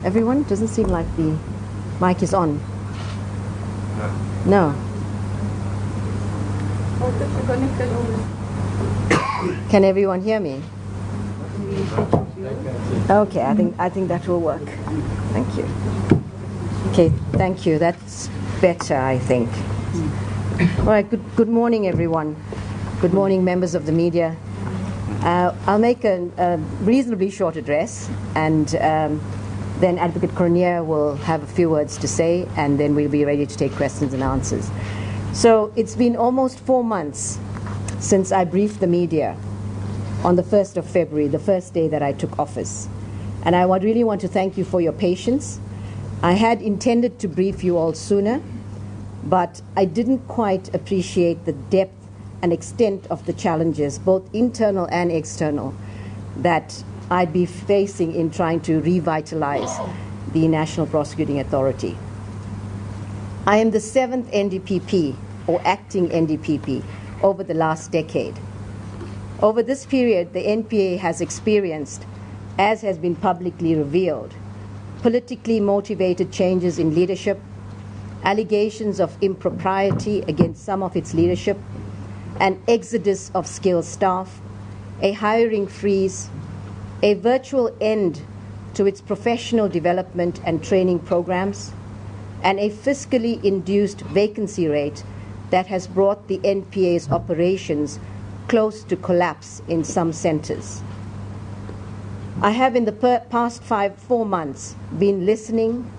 Everyone? Doesn't seem like the mic is on. No. Can everyone hear me? Okay, I think that will work. Thank you. Okay, thank you. That's better, I think. All right, good morning, everyone. Good morning, members of the media. I'll make a reasonably short address, and then Advocate Cronje will have a few words to say, and then we'll be ready to take questions and answers. So it's been almost 4 months since I briefed the media on the 1st of February, the first day that I took office. And I really want to thank you for your patience. I had intended to brief you all sooner, but I didn't quite appreciate the depth and extent of the challenges, both internal and external, that I'd be facing in trying to revitalize the National Prosecuting Authority. I am the 7th NDPP, or acting NDPP, over the last decade. Over this period, the NPA has experienced, as has been publicly revealed, politically motivated changes in leadership, allegations of impropriety against some of its leadership, an exodus of skilled staff, a hiring freeze, a virtual end to its professional development and training programs, and a fiscally induced vacancy rate that has brought the NPA's operations close to collapse in some centers. I have in the past 4 months been listening,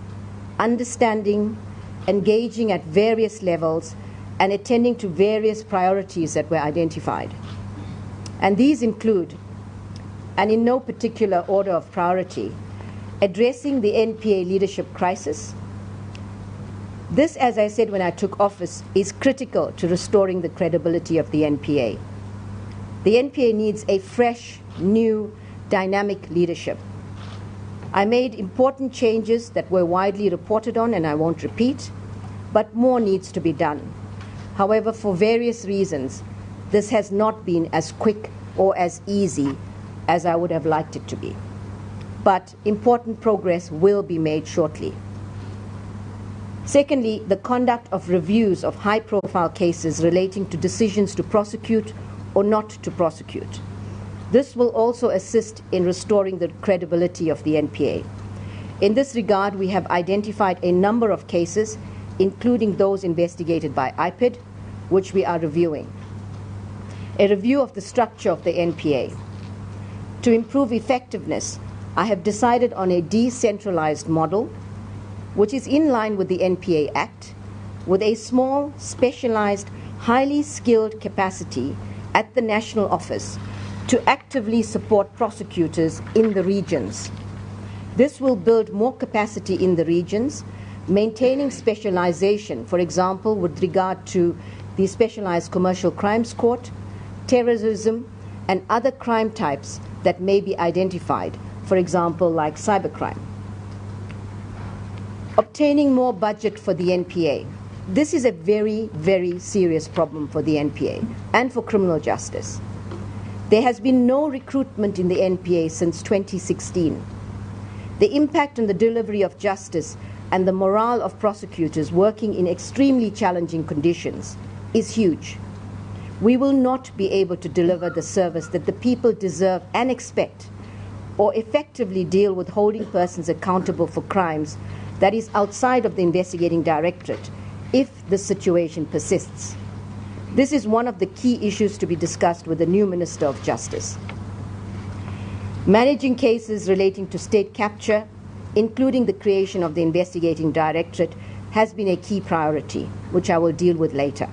understanding, engaging at various levels, and attending to various priorities that were identified. And these include, and in no particular order of priority, addressing the NPA leadership crisis. This, as I said when I took office, is critical to restoring the credibility of the NPA. The NPA needs a fresh, new, dynamic leadership. I made important changes that were widely reported on, and I won't repeat, but more needs to be done. However, for various reasons, this has not been as quick or as easy as I would have liked it to be. But important progress will be made shortly. Secondly, the conduct of reviews of high-profile cases relating to decisions to prosecute or not to prosecute. This will also assist in restoring the credibility of the NPA. In this regard, we have identified a number of cases, including those investigated by IPID, which we are reviewing. A review of the structure of the NPA. To improve effectiveness, I have decided on a decentralized model, which is in line with the NPA Act, with a small, specialized, highly skilled capacity at the national office to actively support prosecutors in the regions. This will build more capacity in the regions, maintaining specialization, for example, with regard to the Specialized Commercial Crimes Court, terrorism, and other crime types that may be identified, for example, like cybercrime. Obtaining more budget for the NPA. This is a very, very serious problem for the NPA and for criminal justice. There has been no recruitment in the NPA since 2016. The impact on the delivery of justice and the morale of prosecutors working in extremely challenging conditions is huge. We will not be able to deliver the service that the people deserve and expect, or effectively deal with holding persons accountable for crimes that is outside of the investigating directorate if the situation persists. This is one of the key issues to be discussed with the new Minister of Justice. Managing cases relating to state capture, including the creation of the investigating directorate, has been a key priority, which I will deal with later.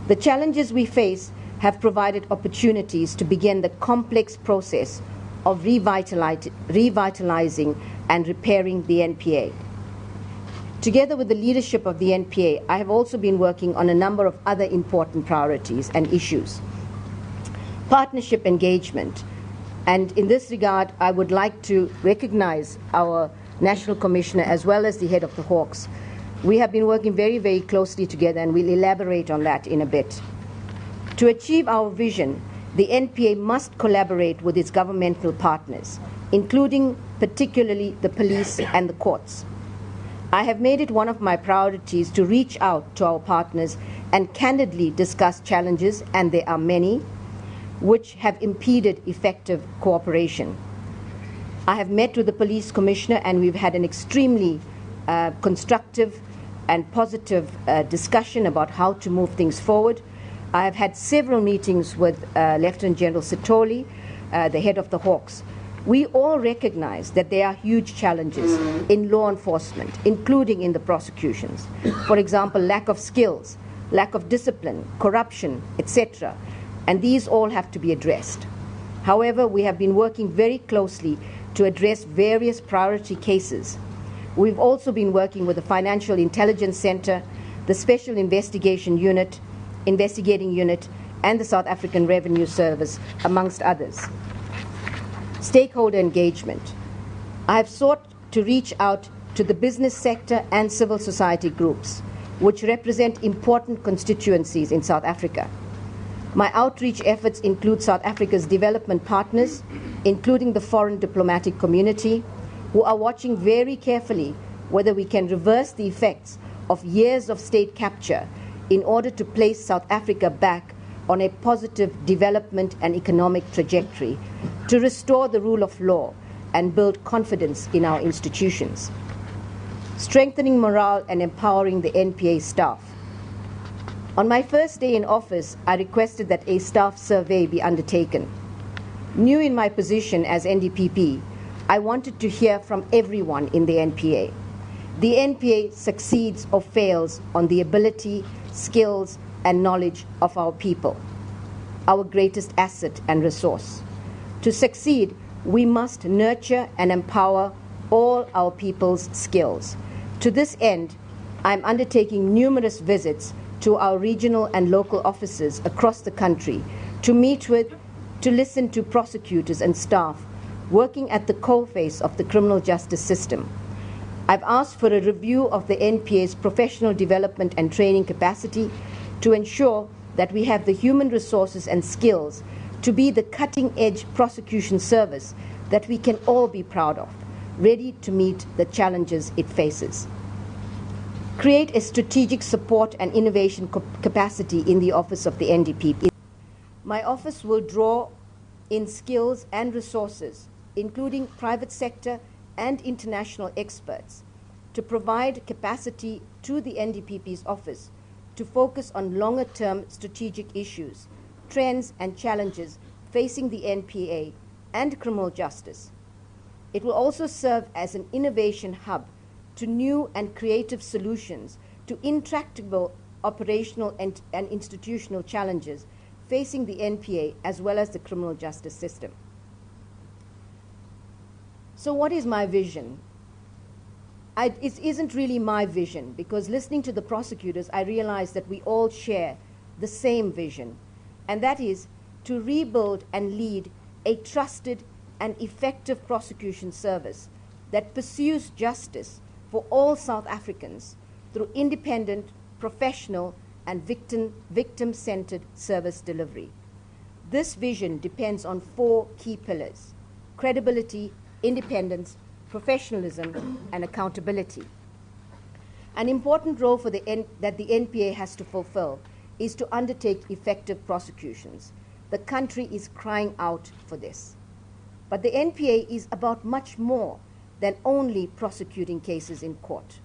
The challenges we face have provided opportunities to begin the complex process of revitalizing and repairing the NPA. Together with the leadership of the NPA, I have also been working on a number of other important priorities and issues. Partnership engagement. And in this regard, I would like to recognize our National Commissioner as well as the head of the Hawks. We have been working very, very closely together, and we'll elaborate on that in a bit. To achieve our vision, the NPA must collaborate with its governmental partners including particularly the police and the courts. I have made it one of my priorities to reach out to our partners and candidly discuss challenges, and there are many, which have impeded effective cooperation. I have met with the police commissioner, and we've had an extremely constructive and positive discussion about how to move things forward. I have had several meetings with Lieutenant General Sitoli, the head of the Hawks. We all recognize that there are huge challenges in law enforcement, including in the prosecutions. For example, lack of skills, lack of discipline, corruption, etc. And these all have to be addressed. However, we have been working very closely to address various priority cases. We've also been working with the Financial Intelligence Center, the Special Investigating Unit, and the South African Revenue Service, amongst others. Stakeholder engagement. I have sought to reach out to the business sector and civil society groups, which represent important constituencies in South Africa. My outreach efforts include South Africa's development partners, including the foreign diplomatic community, who are watching very carefully whether we can reverse the effects of years of state capture in order to place South Africa back on a positive development and economic trajectory, to restore the rule of law and build confidence in our institutions. Strengthening morale and empowering the NPA staff. On my first day in office, I requested that a staff survey be undertaken. New in my position as NDPP, I wanted to hear from everyone in the NPA. The NPA succeeds or fails on the ability, skills, and knowledge of our people, our greatest asset and resource. To succeed, we must nurture and empower all our people's skills. To this end, I'm undertaking numerous visits to our regional and local offices across the country to meet with, to listen to prosecutors and staff working at the coalface of the criminal justice system. I've asked for a review of the NPA's professional development and training capacity to ensure that we have the human resources and skills to be the cutting-edge prosecution service that we can all be proud of, ready to meet the challenges it faces. Create a strategic support and innovation capacity in the office of the NDPP. My office will draw in skills and resources, including private sector and international experts, to provide capacity to the NDPP's office to focus on longer-term strategic issues, trends and challenges facing the NPA and criminal justice. It will also serve as an innovation hub to new and creative solutions to intractable operational and institutional challenges facing the NPA as well as the criminal justice system. So what is my vision? It isn't really my vision, because listening to the prosecutors, I realized that we all share the same vision, and that is to rebuild and lead a trusted and effective prosecution service that pursues justice for all South Africans through independent, professional, and victim-centered service delivery. This vision depends on 4 key pillars: credibility, independence, professionalism, and accountability. An important role for that the NPA has to fulfill is to undertake effective prosecutions. The country is crying out for this. But the NPA is about much more than only prosecuting cases in court,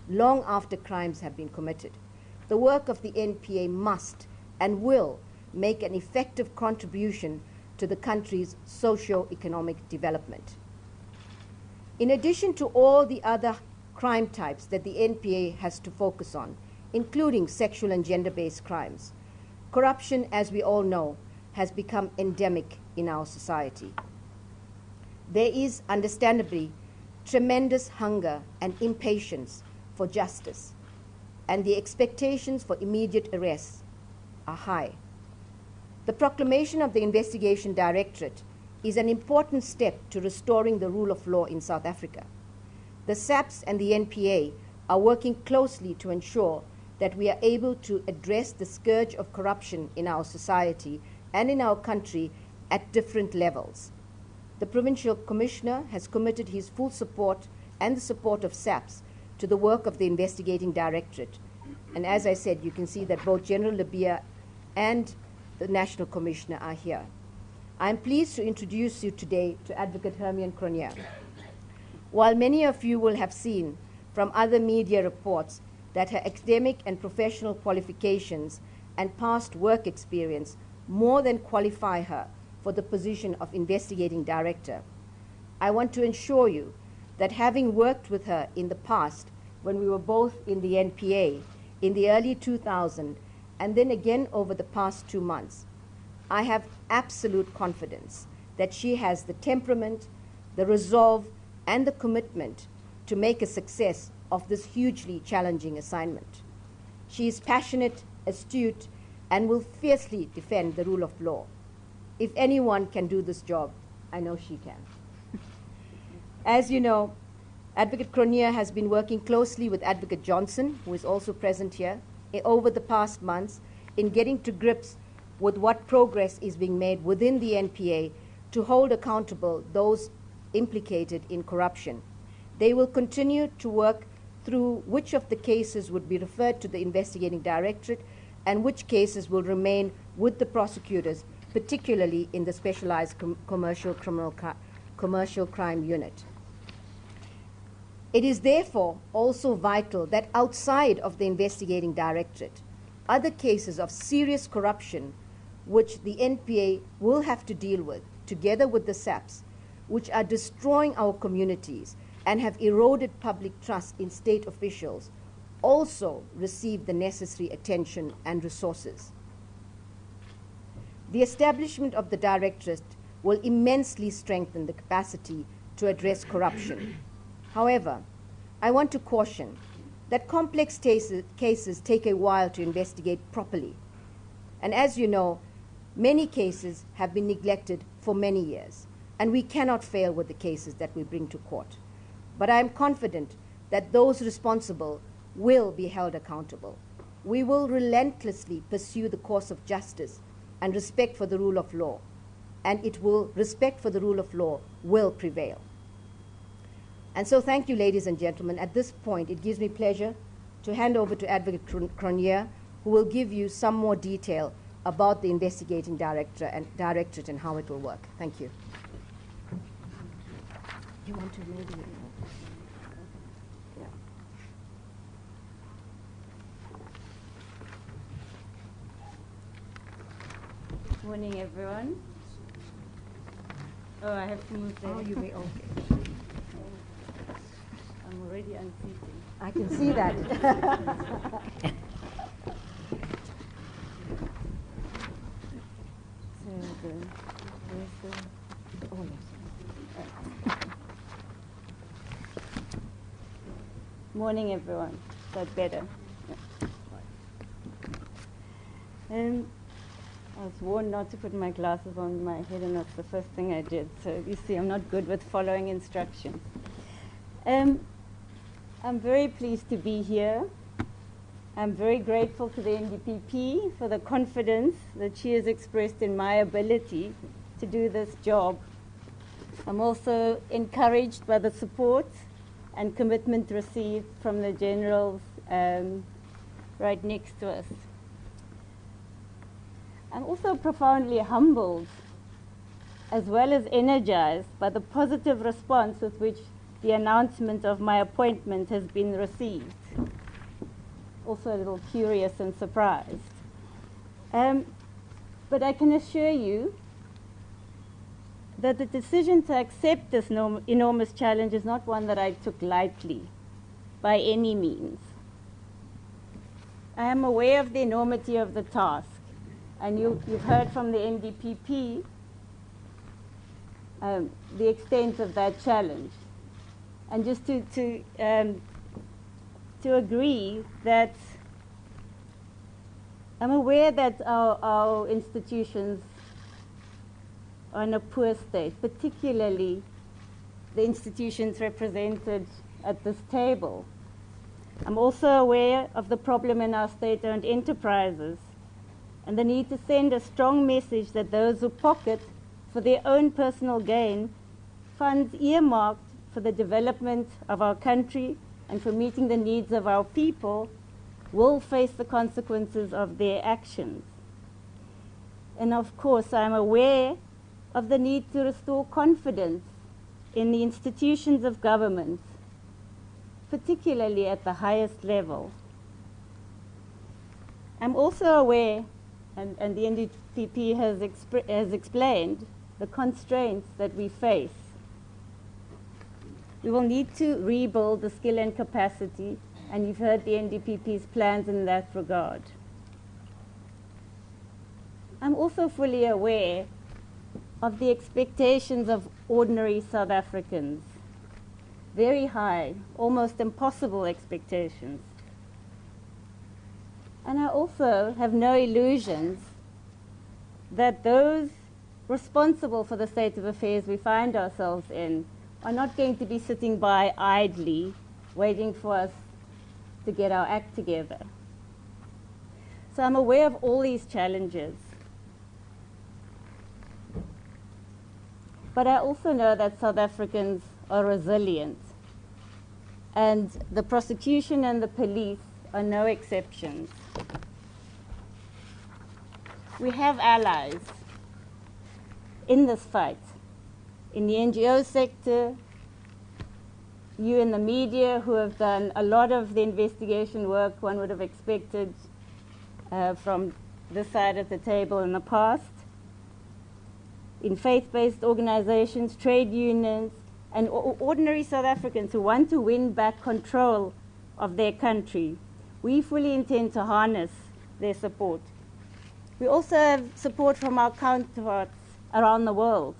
long after crimes have been committed. The work of the NPA must and will make an effective contribution to the country's socio-economic development. In addition to all the other crime types that the NPA has to focus on, including sexual and gender-based crimes, corruption, as we all know, has become endemic in our society. There is, understandably, tremendous hunger and impatience for justice, and the expectations for immediate arrests are high. The proclamation of the Investigation Directorate is an important step to restoring the rule of law in South Africa. The SABC and the NPA are working closely to ensure that we are able to address the scourge of corruption in our society and in our country at different levels. The Provincial Commissioner has committed his full support and the support of SABC to the work of the Investigating Directorate. And as I said, you can see that both General Labia and the National Commissioner are here. I am pleased to introduce you today to Advocate Hermione Cronje. While many of you will have seen from other media reports that her academic and professional qualifications and past work experience more than qualify her for the position of Investigating Director, I want to assure you that having worked with her in the past when we were both in the NPA in the early 2000s and then again over the past 2 months, I have absolute confidence that she has the temperament, the resolve, and the commitment to make a success of this hugely challenging assignment. She is passionate, astute, and will fiercely defend the rule of law. If anyone can do this job, I know she can. As you know, Advocate Cronje has been working closely with Advocate Johnson, who is also present here, over the past months in getting to grips with what progress is being made within the NPA to hold accountable those implicated in corruption. They will continue to work through which of the cases would be referred to the Investigating Directorate and which cases will remain with the prosecutors, particularly in the Specialized Commercial Crime Unit. It is therefore also vital that outside of the Investigating Directorate, other cases of serious corruption which the NPA will have to deal with, together with the SABC, which are destroying our communities and have eroded public trust in state officials, also receive the necessary attention and resources. The establishment of the Directorate will immensely strengthen the capacity to address corruption. However, I want to caution that complex cases take a while to investigate properly. And as you know, many cases have been neglected for many years, and we cannot fail with the cases that we bring to court. But I am confident that those responsible will be held accountable. We will relentlessly pursue the course of justice and respect for the rule of law, and respect for the rule of law will prevail. And so thank you, ladies and gentlemen. At this point, it gives me pleasure to hand over to Advocate Cronje, who will give you some more detail about the Investigating Directorate and how it will work. Thank you. You want to maybe? Yeah. Morning, everyone. Oh, I have to move there. Oh, you may, okay. I'm already unseating. I can see that. Morning, everyone. That's better. I was warned not to put my glasses on my head, and that's the first thing I did. So you see, I'm not good with following instructions. I'm very pleased to be here. I'm very grateful to the NDPP for the confidence that she has expressed in my ability to do this job. I'm also encouraged by the support and commitment received from the generals right next to us. I'm also profoundly humbled as well as energized by the positive response with which the announcement of my appointment has been received. Also a little curious and surprised. But I can assure you that the decision to accept this enormous challenge is not one that I took lightly by any means. I am aware of the enormity of the task, and you've heard from the NDPP the extent of that challenge. And just to agree that I'm aware that our institutions are in a poor state, particularly the institutions represented at this table. I'm also aware of the problem in our state-owned enterprises and the need to send a strong message that those who pocket for their own personal gain funds earmarked for the development of our country and for meeting the needs of our people will face the consequences of their actions. And of course, I'm aware of the need to restore confidence in the institutions of government, particularly at the highest level. I'm also aware, and the NDPP has explained, the constraints that we face. We will need to rebuild the skill and capacity, and you've heard the NDPP's plans in that regard. I'm also fully aware of the expectations of ordinary South Africans. Very high, almost impossible expectations. And I also have no illusions that those responsible for the state of affairs we find ourselves in are not going to be sitting by idly, waiting for us to get our act together. So I'm aware of all these challenges. But I also know that South Africans are resilient, and the prosecution and the police are no exceptions. We have allies in this fight. In the NGO sector, you in the media who have done a lot of the investigation work one would have expected from this side of the table in the past. In faith-based organizations, trade unions, and ordinary South Africans who want to win back control of their country. We fully intend to harness their support. We also have support from our counterparts around the world,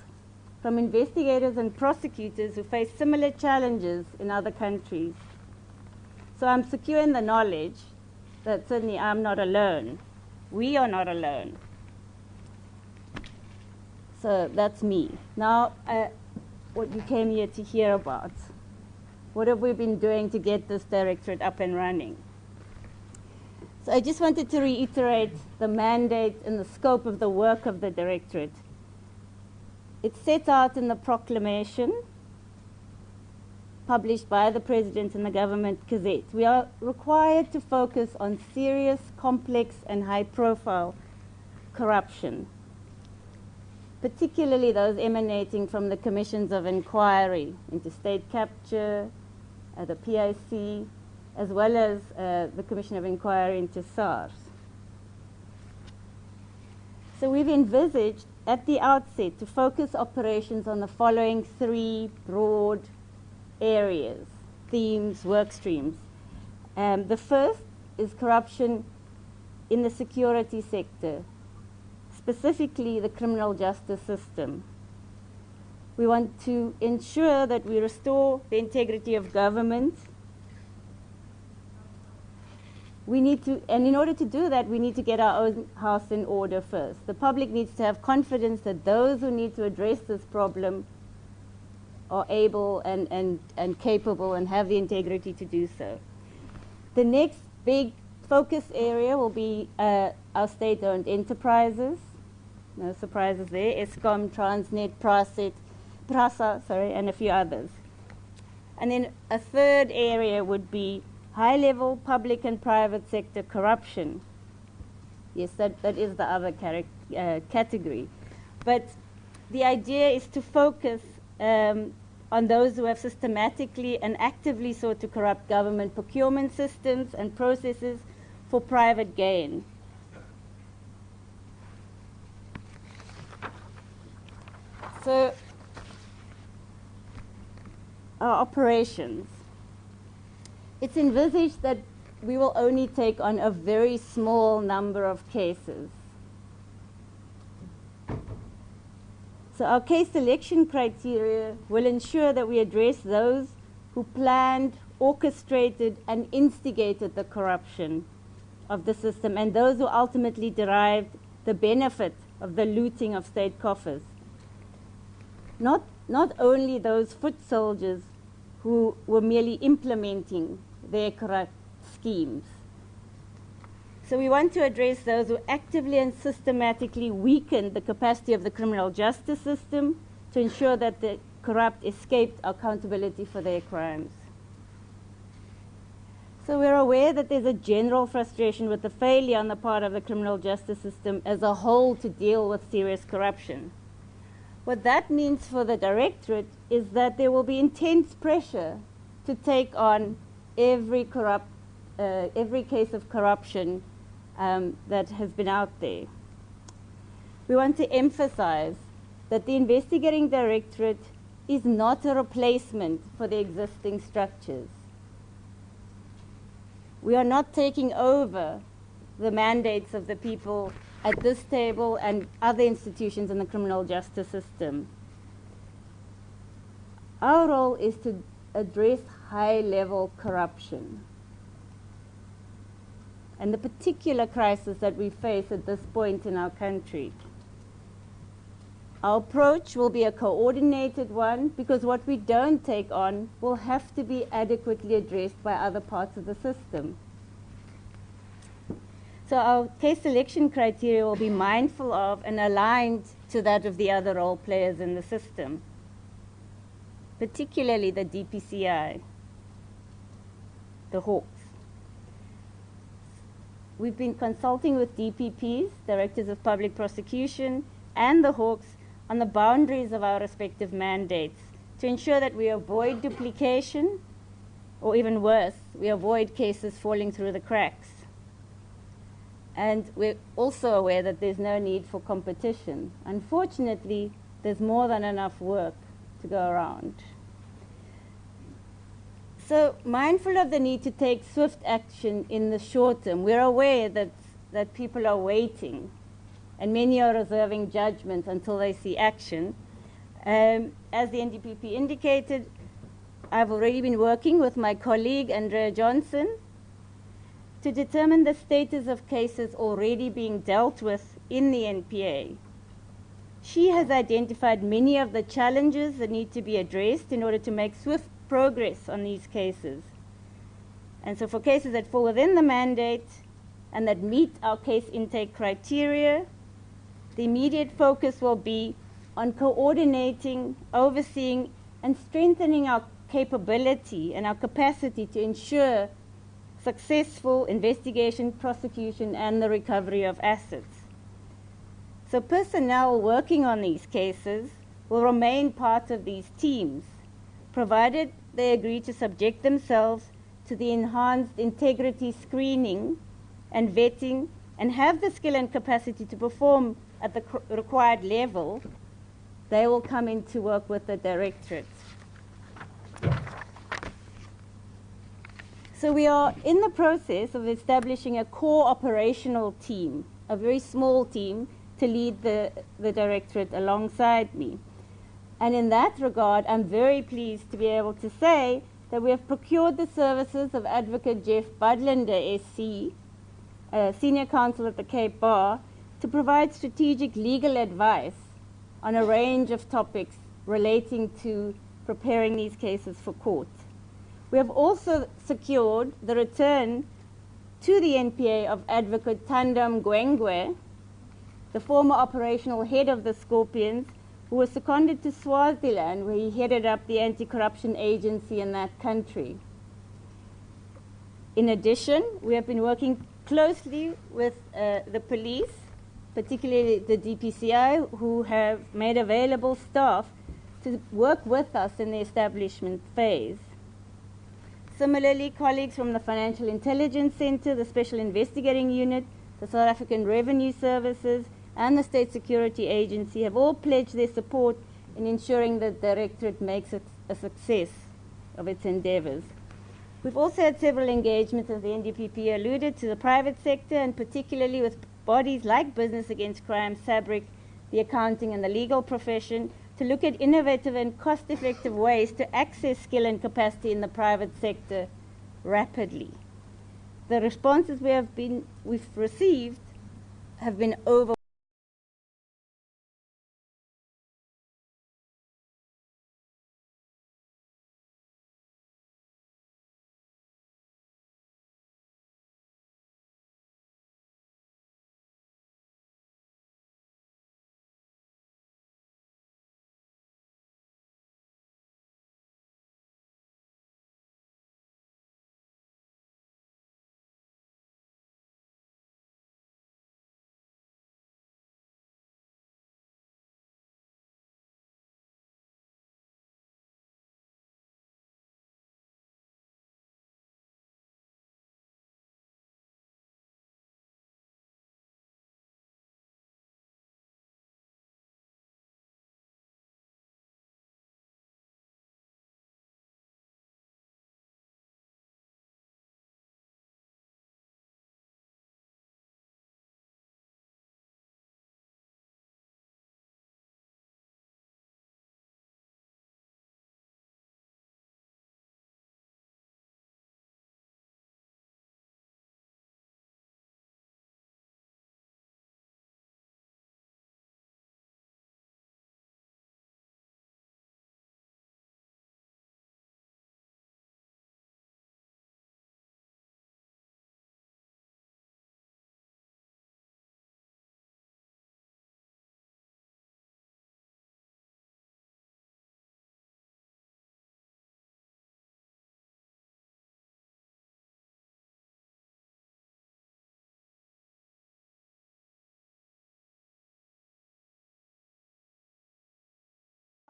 from investigators and prosecutors who face similar challenges in other countries. So I'm secure in the knowledge that certainly I'm not alone. We are not alone. So that's me. Now, what you came here to hear about. What have we been doing to get this directorate up and running? So I just wanted to reiterate the mandate and the scope of the work of the directorate. It's set out in the proclamation published by the President in the Government Gazette. We are required to focus on serious, complex, and high-profile corruption, particularly those emanating from the commissions of inquiry into state capture, the PIC, as well as the Commission of Inquiry into SARS. So we've envisaged at the outset to focus operations on the following three broad areas, themes, work streams. The first is corruption in the security sector, specifically the criminal justice system. We want to ensure that we restore the integrity of government. We need to, and in order to do that, we need to get our own house in order first. The public needs to have confidence that those who need to address this problem are able and capable and have the integrity to do so. The next big focus area will be our state-owned enterprises. No surprises there. Eskom, Transnet, Prasa, and a few others. And then a third area would be high-level public and private sector corruption. Yes, that is the other category. But the idea is to focus on those who have systematically and actively sought to corrupt government procurement systems and processes for private gain. So, our operations. It's envisaged that we will only take on a very small number of cases. So our case selection criteria will ensure that we address those who planned, orchestrated, and instigated the corruption of the system, and those who ultimately derived the benefit of the looting of state coffers. Not only those foot soldiers who were merely implementing their corrupt schemes. So we want to address those who actively and systematically weakened the capacity of the criminal justice system to ensure that the corrupt escaped accountability for their crimes. So we're aware that there's a general frustration with the failure on the part of the criminal justice system as a whole to deal with serious corruption. What that means for the Directorate is that there will be intense pressure to take on every case of corruption that has been out there. We want to emphasize that the Investigating Directorate is not a replacement for the existing structures. We are not taking over the mandates of the people at this table and other institutions in the criminal justice system. Our role is to address high-level corruption and the particular crisis that we face at this point in our country. Our approach will be a coordinated one because what we don't take on will have to be adequately addressed by other parts of the system. So our case selection criteria will be mindful of and aligned to that of the other role players in the system, particularly the DPCI, the Hawks. We've been consulting with DPPs, Directors of Public Prosecution, and the Hawks on the boundaries of our respective mandates to ensure that we avoid duplication, or even worse, we avoid cases falling through the cracks. And we're also aware that there's no need for competition. Unfortunately, there's more than enough work to go around. So, mindful of the need to take swift action in the short term, we're aware that people are waiting and many are reserving judgment until they see action. As the NDPP indicated, I've already been working with my colleague, Andrea Johnson, to determine the status of cases already being dealt with in the NPA. She has identified many of the challenges that need to be addressed in order to make swift progress on these cases. And so for cases that fall within the mandate and that meet our case intake criteria, the immediate focus will be on coordinating, overseeing, and strengthening our capability and our capacity to ensure successful investigation, prosecution, and the recovery of assets. So personnel working on these cases will remain part of these teams, provided they agree to subject themselves to the enhanced integrity screening and vetting and have the skill and capacity to perform at the required level. They will come in to work with the Directorate. So we are in the process of establishing a core operational team, a very small team, to lead the Directorate alongside me. And in that regard, I'm very pleased to be able to say that we have procured the services of Advocate Jeff Budlander, SC, Senior Counsel at the Cape Bar, to provide strategic legal advice on a range of topics relating to preparing these cases for court. We have also secured the return to the NPA of Advocate Tandam Gwengwe, the former operational head of the Scorpions, who was seconded to Swaziland, where he headed up the anti-corruption agency in that country. In addition, we have been working closely with the police, particularly the DPCI, who have made available staff to work with us in the establishment phase. Similarly, colleagues from the Financial Intelligence Center, the Special Investigating Unit, the South African Revenue Services, and the State Security Agency have all pledged their support in ensuring that the Directorate makes it a success of its endeavors. We've also had several engagements, as the NDPP alluded, to the private sector, and particularly with bodies like Business Against Crime, SABRIC, the accounting and the legal profession, to look at innovative and cost-effective ways to access skill and capacity in the private sector rapidly. The responses we've received have been overwhelming.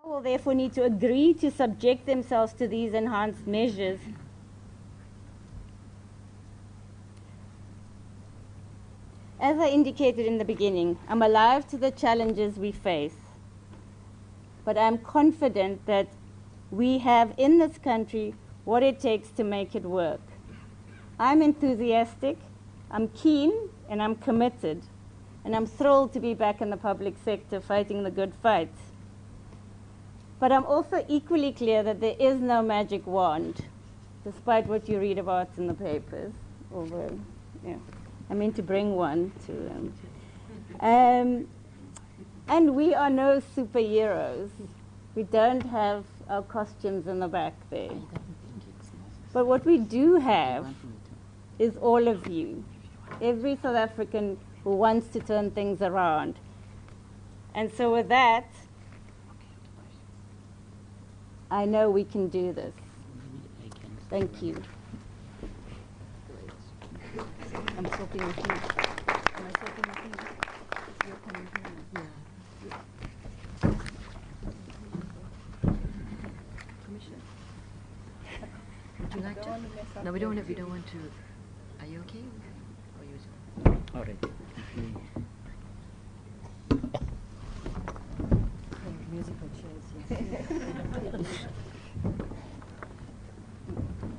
will therefore need to agree to subject themselves to these enhanced measures. As I indicated in the beginning, I'm alive to the challenges we face, but I'm confident that we have in this country what it takes to make it work. I'm enthusiastic, I'm keen, and I'm committed, and I'm thrilled to be back in the public sector fighting the good fight. But I'm also equally clear that there is no magic wand, despite what you read about in the papers. Although, yeah, I mean to bring one to. And we are no superheroes. We don't have our costumes in the back there. But what we do have is all of you, every South African who wants to turn things around. And so with that, I know we can do this. Thank you. I'm talking with you. Am I talking with you? You're coming here. Yeah. Commissioner, would you like to? No, we don't. We don't want to. Are you okay? Or you? All right. Musical chairs. Yes.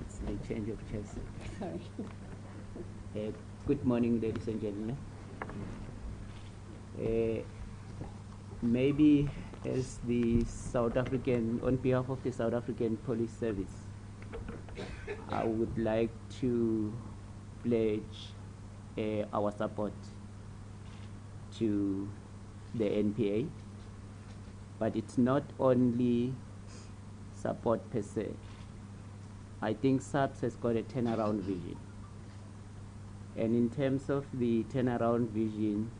It's a change of chairs. Sorry. Good morning, ladies and gentlemen. Maybe as the South African, on behalf of the South African Police Service, I would like to pledge our support to the NPA, but it's not only support per se. I think SABC has got a turnaround vision. And in terms of the turnaround vision,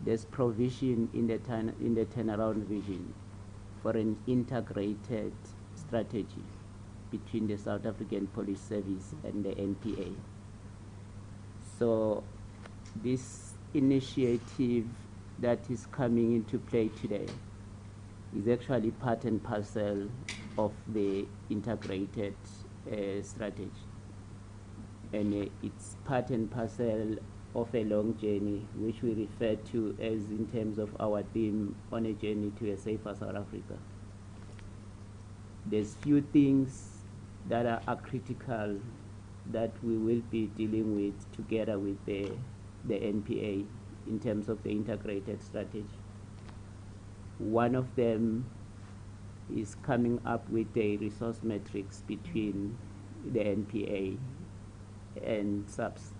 there's provision in the turnaround vision for an integrated strategy between the South African Police Service and the NPA. So this initiative that is coming into play today is actually part and parcel of the integrated strategy. And it's part and parcel of a long journey, which we refer to as, in terms of our theme, on a journey to a safer South Africa. There's few things that are critical that we will be dealing with together with the NPA in terms of the integrated strategy. One of them is coming up with a resource matrix between the NPA and SABC.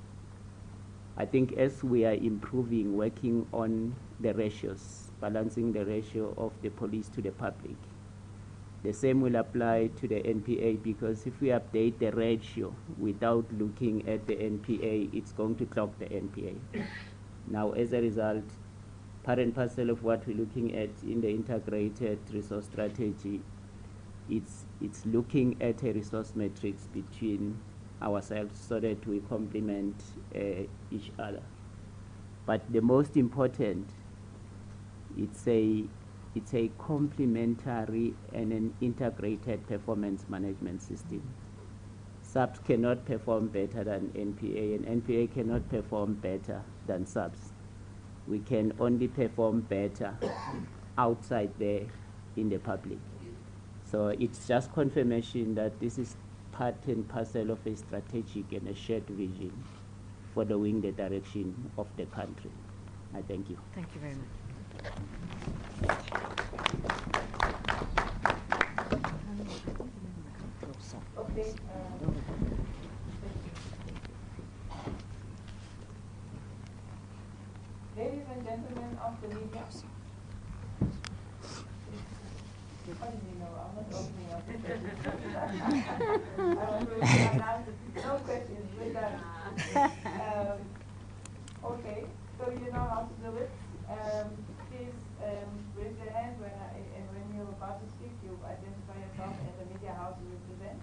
I think as we are improving, working on the ratios, balancing the ratio of the police to the public, the same will apply to the NPA, because if we update the ratio without looking at the NPA, it's going to clog the NPA. Now, as a result, part and parcel of what we're looking at in the integrated resource strategy, it's looking at a resource matrix between ourselves so that we complement each other. But the most important, it's a complementary and an integrated performance management system. SABC cannot perform better than NPA, and NPA cannot perform better than SABC. We can only perform better outside there in the public. So it's just confirmation that this is part and parcel of a strategic and a shared vision following the direction of the country. I thank you. Thank you very much. Okay. Ladies and gentlemen of the media. What do you know? I'm not opening up the questions. I want to announce no questions. We're done. Okay, so you know how to do it. Please raise your hand when you're about to speak. You identify yourself and the media house you represent,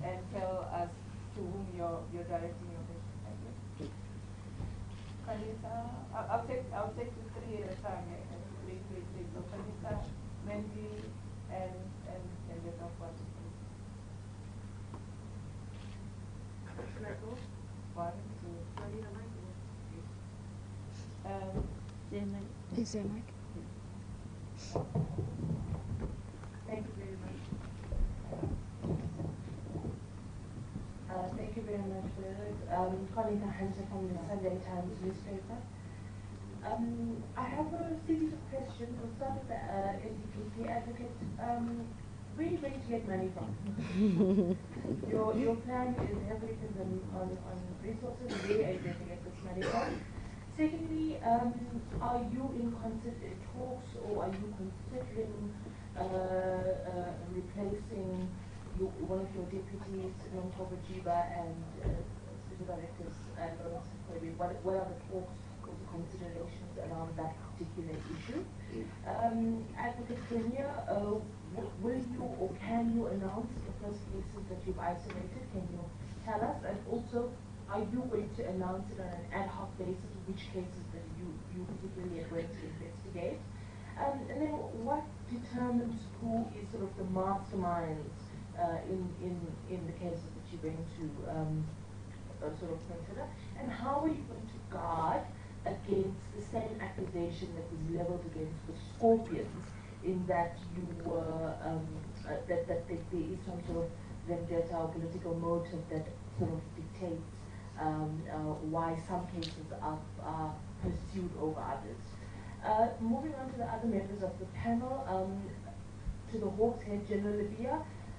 and tell us to whom you're directing your question. Thank you. Kalisa, I'll take the three at a time. Please. So Kalisa, Mendy, Okay. One, two, Is there a mic? thank you very much. Thank you very much for that. Colin Hansen from the Sunday Times newspaper. I have a series of questions. We'll start with the NDPP advocate. Where are you going to get money from? your plan is heavily dependent on resources. Where are you going to get this money from? Secondly, are you in talks, or are you considering replacing one of your deputies, Nomtoba Jiba, and special directors? What are the talks or the considerations around that particular issue? Advocate Cronje, will you or can you announce the first cases that you've isolated? Can you tell us? And also, are you going to announce it on an ad hoc basis which cases that you particularly are going to investigate? And then what determines who is sort of the masterminds in the cases that you're going to sort of consider? And how are you going to guard against the same accusation that was leveled against the Scorpions, in that you were that there is some sort of vendetta or political motive that sort of dictates why some cases are pursued over others? Moving on to the other members of the panel, to the Hawks head, General Libya.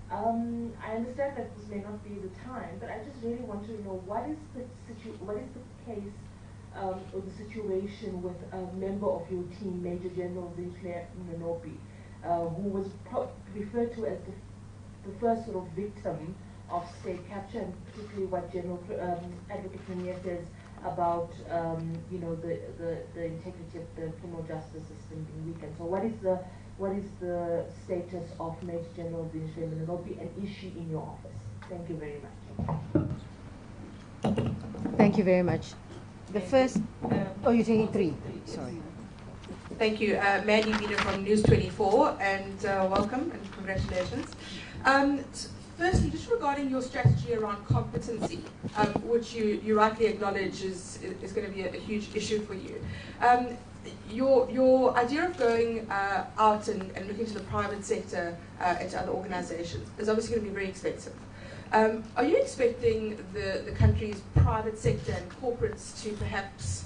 I understand that this may not be the time, but I just really want to know what is the case or the situation with a member of your team, Major General Zinhle Minopi, who was referred to as the first sort of victim of state capture, and particularly what General Advocate Cronje says about the integrity of the criminal justice system being weakened. So what is the status of Major General Zinhle Minopi, an issue in your office? Thank you very much. Thank you very much. The first, you're taking three. Sorry. Thank you. Mandy Wiener from News 24, and welcome and congratulations. Firstly, just regarding your strategy around competency, which you rightly acknowledge is going to be a huge issue for you. Your idea of going out and looking to the private sector and to other organizations is obviously going to be very expensive. Are you expecting the country's private sector and corporates to perhaps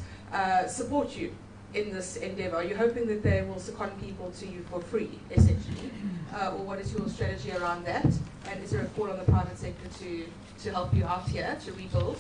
support you in this endeavor? Are you hoping that they will second people to you for free, essentially? Or what is your strategy around that? And is there a call on the private sector to help you out here, to rebuild?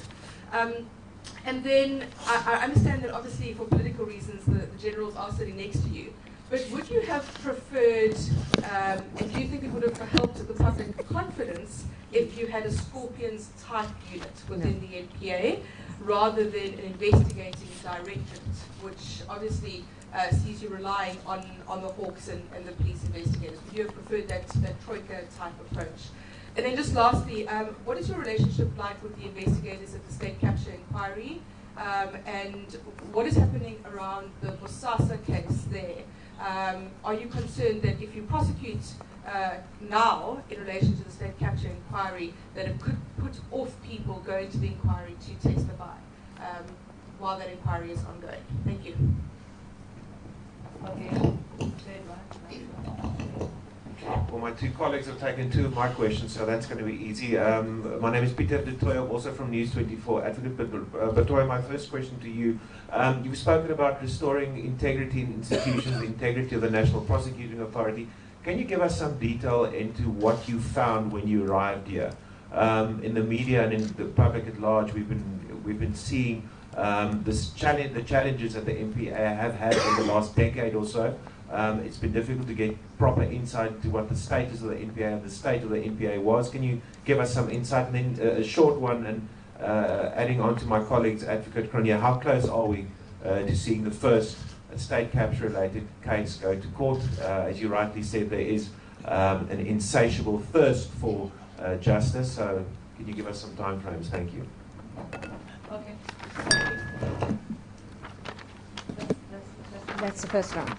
And then I understand that obviously for political reasons the generals are sitting next to you. But would you have preferred, and do you think it would have helped the public confidence if you had a Scorpions type unit within the NPA rather than an investigating directorate, which obviously sees you relying on the Hawks and the police investigators? Would you have preferred that troika type approach? And then just lastly, what is your relationship like with the investigators at the state capture inquiry? And what is happening around the Bosasa case there? Are you concerned that if you prosecute now in relation to the state capture inquiry, that it could put off people going to the inquiry to testify while that inquiry is ongoing? Thank you. Okay. Well, my two colleagues have taken two of my questions, so that's going to be easy. My name is Peter de Tooy, also from News 24. Advocate Batohi, my first question to you. You've spoken about restoring integrity in institutions, the integrity of the National Prosecuting Authority. Can you give us some detail into what you found when you arrived here? In the media and in the public at large, we've been seeing the challenges that the NPA have had in the last decade or so. It's been difficult to get proper insight into what the status of the NPA and the state of the NPA was. Can you give us some insight? And then a short one, and adding on to my colleague's Advocate Cronje, how close are we to seeing the first state capture related case go to court? As you rightly said, there is an insatiable thirst for justice. So can you give us some time frames? Thank you. Okay. That's the first round.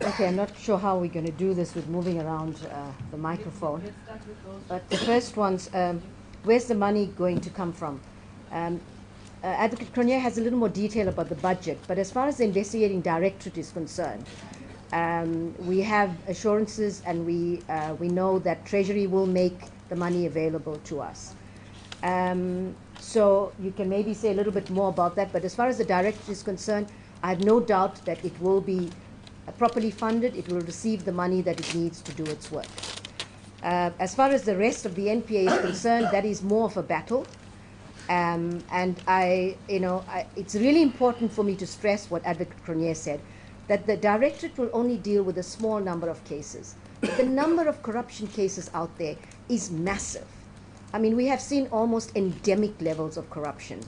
Okay, I'm not sure how we're going to do this with moving around the microphone. But the first ones, where's the money going to come from? Advocate Cronje has a little more detail about the budget, but as far as the investigating directorate is concerned, we have assurances, and we know that Treasury will make the money available to us. So you can maybe say a little bit more about that, but as far as the directorate is concerned, I have no doubt that it will be properly funded. It will receive the money that it needs to do its work. As far as the rest of the NPA is concerned, that is more of a battle. And it's really important for me to stress what Advocate Cronje said, that the directorate will only deal with a small number of cases. But the number of corruption cases out there is massive. I mean, we have seen almost endemic levels of corruption.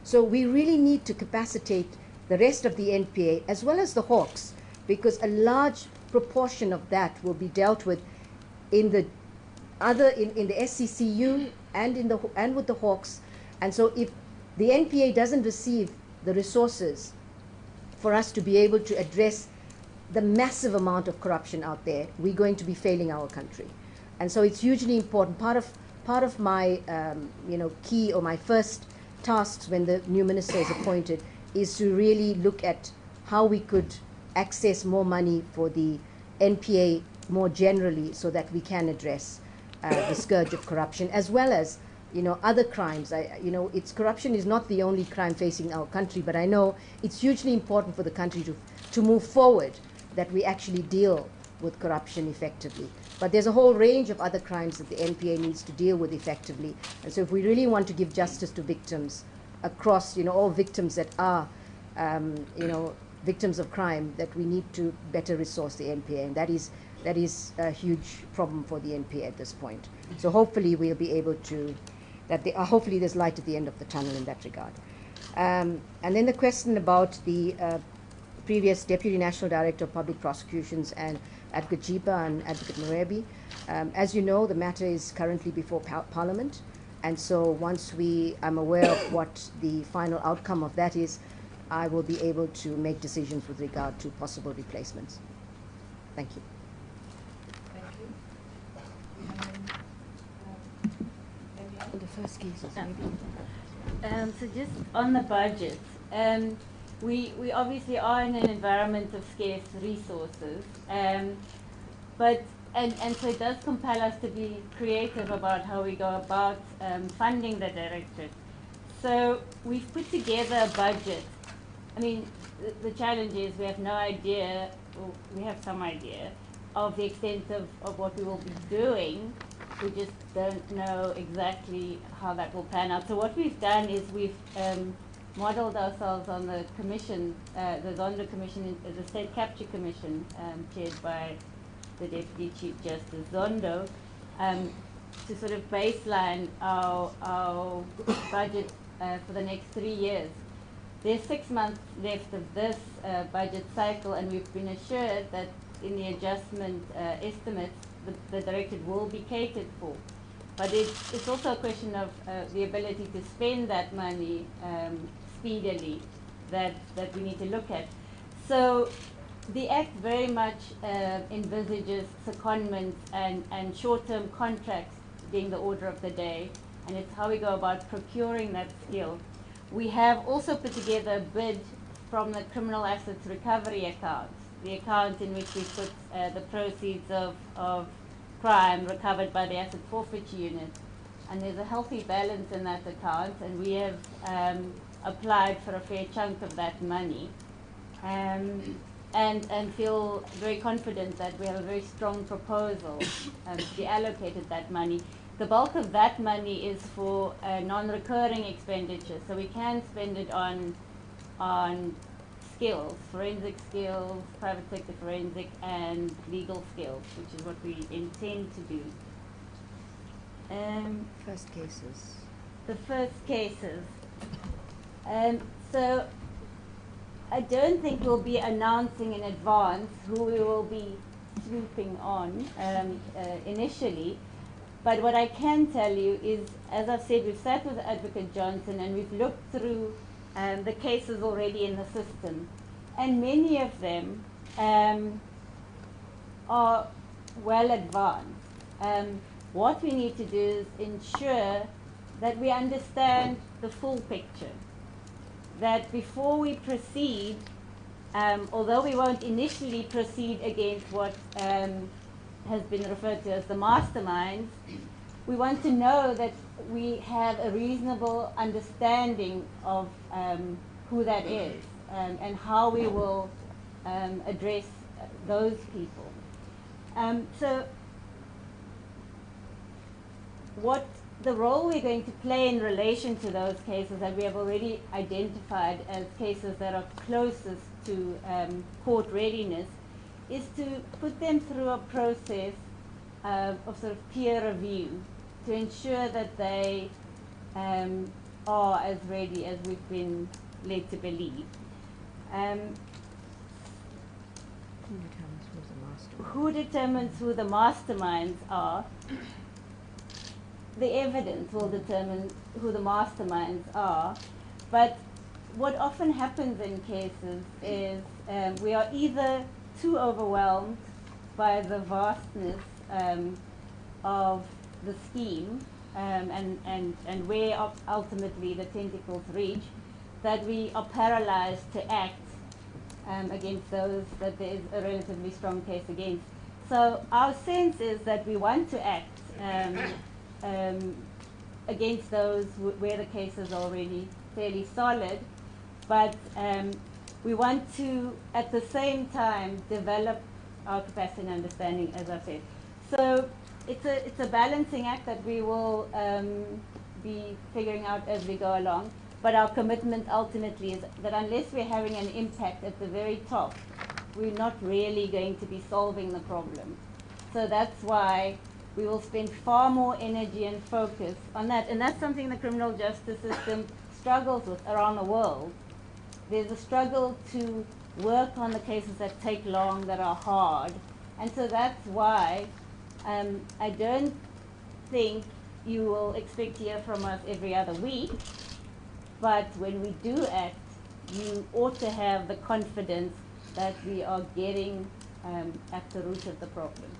So we really need to capacitate the rest of the NPA as well as the Hawks, because a large proportion of that will be dealt with in the SCCU and with the Hawks. And so if the NPA doesn't receive the resources for us to be able to address the massive amount of corruption out there, we're going to be failing our country. And so it's hugely important. Part of my key, or my first tasks when the new minister is appointed, is to really look at how we could access more money for the NPA more generally, so that we can address the scourge of corruption, as well as other crimes. Corruption is not the only crime facing our country, but I know it's hugely important for the country to move forward, that we actually deal with corruption effectively. But there's a whole range of other crimes that the NPA needs to deal with effectively. And so if we really want to give justice to victims across, all victims that are, victims of crime, that we need to better resource the NPA. And that is a huge problem for the NPA at this point. So hopefully we'll be able to, hopefully there's light at the end of the tunnel in that regard. And then the question about the previous Deputy National Director of Public Prosecutions and Advocate Jipa and Advocate Morebi. As you know, the matter is currently before Parliament, and so once I'm aware of what the final outcome of that is, I will be able to make decisions with regard to possible replacements. Thank you. The first cases, maybe. So just on the budget, we obviously are in an environment of scarce resources, but so it does compel us to be creative about how we go about funding the directorate. So we've put together a budget. I mean, the challenge is we have no idea, or we have some idea, of the extent of what we will be doing. We just don't know exactly how that will pan out. So what we've done is we've modeled ourselves on the commission, the Zondo Commission, the State Capture Commission, chaired by the Deputy Chief Justice Zondo, to sort of baseline our budget for the next 3 years. There's 6 months left of this budget cycle, and we've been assured that in the adjustment estimates, the directorate will be catered for. But it's also a question of the ability to spend that money speedily that we need to look at. So the Act very much envisages secondments and short-term contracts being the order of the day, and it's how we go about procuring that skill. We have also put together a bid from the Criminal Assets Recovery account, the account in which we put the proceeds of crime recovered by the Asset Forfeiture Unit. And there's a healthy balance in that account, and we have applied for a fair chunk of that money, and feel very confident that we have a very strong proposal to be allocated that money. The bulk of that money is for non-recurring expenditure, so we can spend it on skills, forensic skills, private sector forensic, and legal skills, which is what we intend to do. First cases. The first cases. So I don't think we'll be announcing in advance who we will be swooping on initially. But what I can tell you is, as I've said, we've sat with Advocate Johnson and we've looked through the cases already in the system. And many of them are well advanced. What we need to do is ensure that we understand the full picture. That before we proceed, although we won't initially proceed against what has been referred to as the masterminds, we want to know that we have a reasonable understanding of who that is and how we will address those people. So what the role we're going to play in relation to those cases that we have already identified as cases that are closest to court readiness is to put them through a process of sort of peer review to ensure that they are as ready as we've been led to believe. Who determines who the masterminds are? The evidence will determine who the masterminds are, but what often happens in cases is we are either too overwhelmed by the vastness of the scheme and where ultimately the tentacles reach, that we are paralyzed to act against those that there is a relatively strong case against. So our sense is that we want to act against those where the case is already fairly solid, but we want to, at the same time, develop our capacity and understanding, as I said. So it's a balancing act that we will be figuring out as we go along, but our commitment ultimately is that unless we're having an impact at the very top, we're not really going to be solving the problem. So that's why we will spend far more energy and focus on that. And that's something the criminal justice system struggles with around the world. There's a struggle to work on the cases that take long, that are hard. And so that's why I don't think you will expect to hear from us every other week. But when we do act, you ought to have the confidence that we are getting at the root of the problem.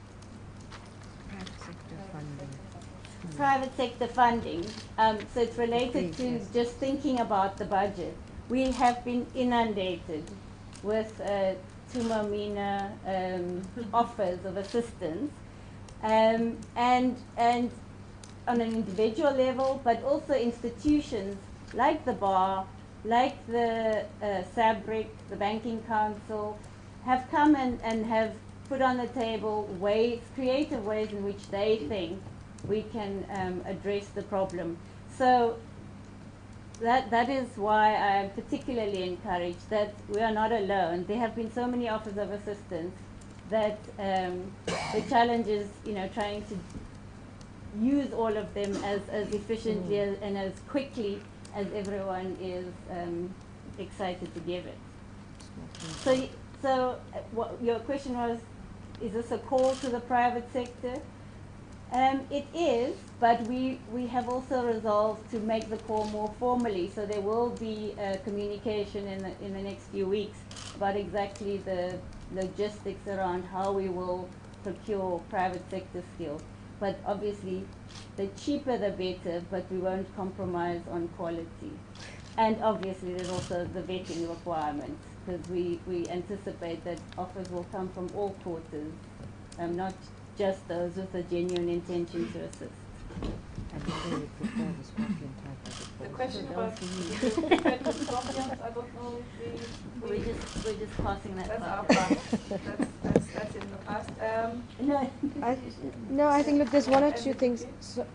Private sector funding. So it's related to just thinking about the budget. We have been inundated with Tumamina offers of assistance, and on an individual level, but also institutions like the bar, like the SABC, the Banking Council, have come and have put on the table ways, creative ways in which they think we can address the problem. So that is why I am particularly encouraged that we are not alone. There have been so many offers of assistance that the challenge is, trying to use all of them as efficiently and as quickly as everyone is excited to give it. So what your question was, is this a call to the private sector? It is, but we have also resolved to make the call more formally. So there will be communication in the next few weeks about exactly the logistics around how we will procure private sector skills. But obviously, the cheaper the better, but we won't compromise on quality. And obviously, there's also the vetting requirements, because we anticipate that offers will come from all quarters, not just those with a genuine intention to assist. The question about the scorpions, I don't know if we're just passing that. That's our past. That's in the past. No, I think, look, there's one or two things.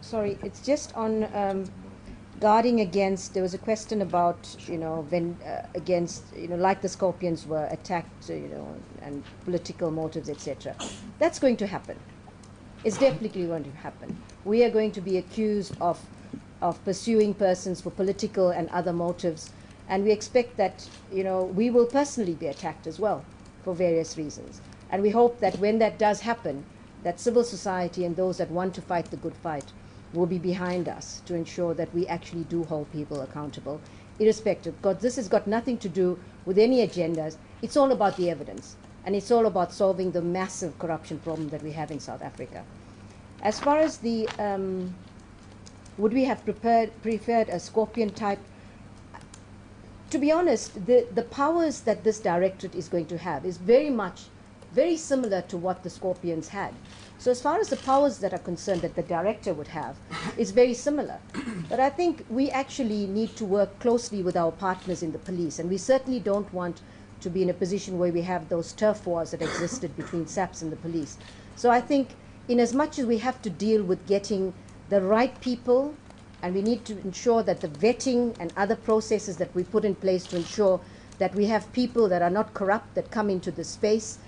Sorry, it's just on guarding against. There was a question about, when against, like the scorpions were attacked, and political motives, etc. That's going to happen. It's definitely going to happen. We are going to be accused of pursuing persons for political and other motives, and we expect that, we will personally be attacked as well for various reasons. And we hope that when that does happen, that civil society and those that want to fight the good fight will be behind us to ensure that we actually do hold people accountable, irrespective. Because this has got nothing to do with any agendas. It's all about the evidence, and it's all about solving the massive corruption problem that we have in South Africa. As far as the Would we have preferred a Scorpion type? To be honest, the powers that this directorate is going to have is very similar to what the Scorpions had. So as far as the powers that are concerned that the director would have, is very similar. But I think we actually need to work closely with our partners in the police, and we certainly don't want to be in a position where we have those turf wars that existed between SAPS and the police. So I think in as much as we have to deal with getting the right people, and we need to ensure that the vetting and other processes that we put in place to ensure that we have people that are not corrupt that come into the space.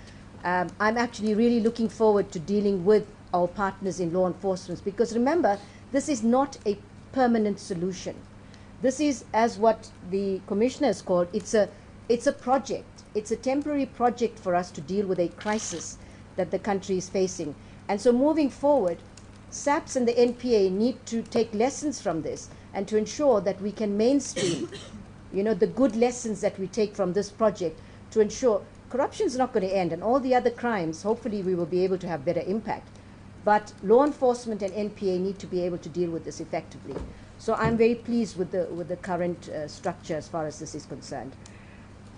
I'm actually really looking forward to dealing with our partners in law enforcement, because remember, this is not a permanent solution. This is, as what the commissioner has called, it's a project. It's a temporary project for us to deal with a crisis that the country is facing. And so moving forward, SAPS and the NPA need to take lessons from this and to ensure that we can mainstream, the good lessons that we take from this project to ensure corruption is not going to end, and all the other crimes, hopefully we will be able to have better impact. But law enforcement and NPA need to be able to deal with this effectively. So I'm very pleased with the current structure as far as this is concerned.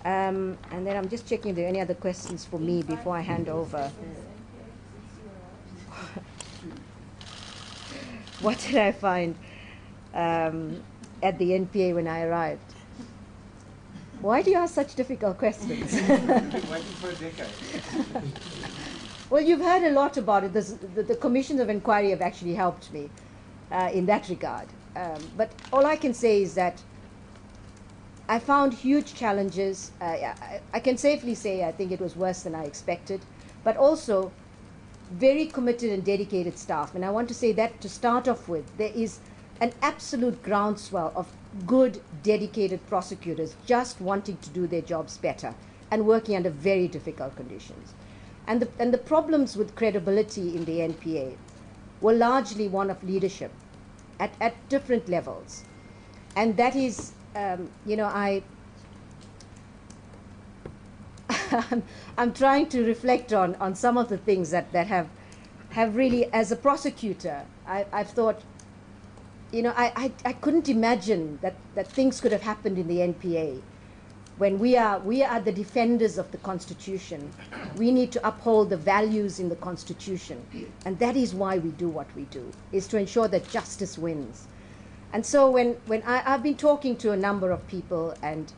And then I'm just checking if there are any other questions for me before I hand over. What did I find at the NPA when I arrived? Why do you ask such difficult questions? I've been waiting for a decade. Well, you've heard a lot about it. The commissions of inquiry have actually helped me in that regard. But all I can say is that I found huge challenges. I can safely say I think it was worse than I expected, but also very committed and dedicated staff. And I want to say that to start off with, there is an absolute groundswell of good, dedicated prosecutors just wanting to do their jobs better and working under very difficult conditions. And the problems with credibility in the NPA were largely one of leadership at different levels. And that is, I'm trying to reflect on some of the things that have really, as a prosecutor, I've thought, I couldn't imagine that things could have happened in the NPA. When we are the defenders of the Constitution, we need to uphold the values in the Constitution. And that is why we do what we do, is to ensure that justice wins. And so when I've been talking to a number of people, and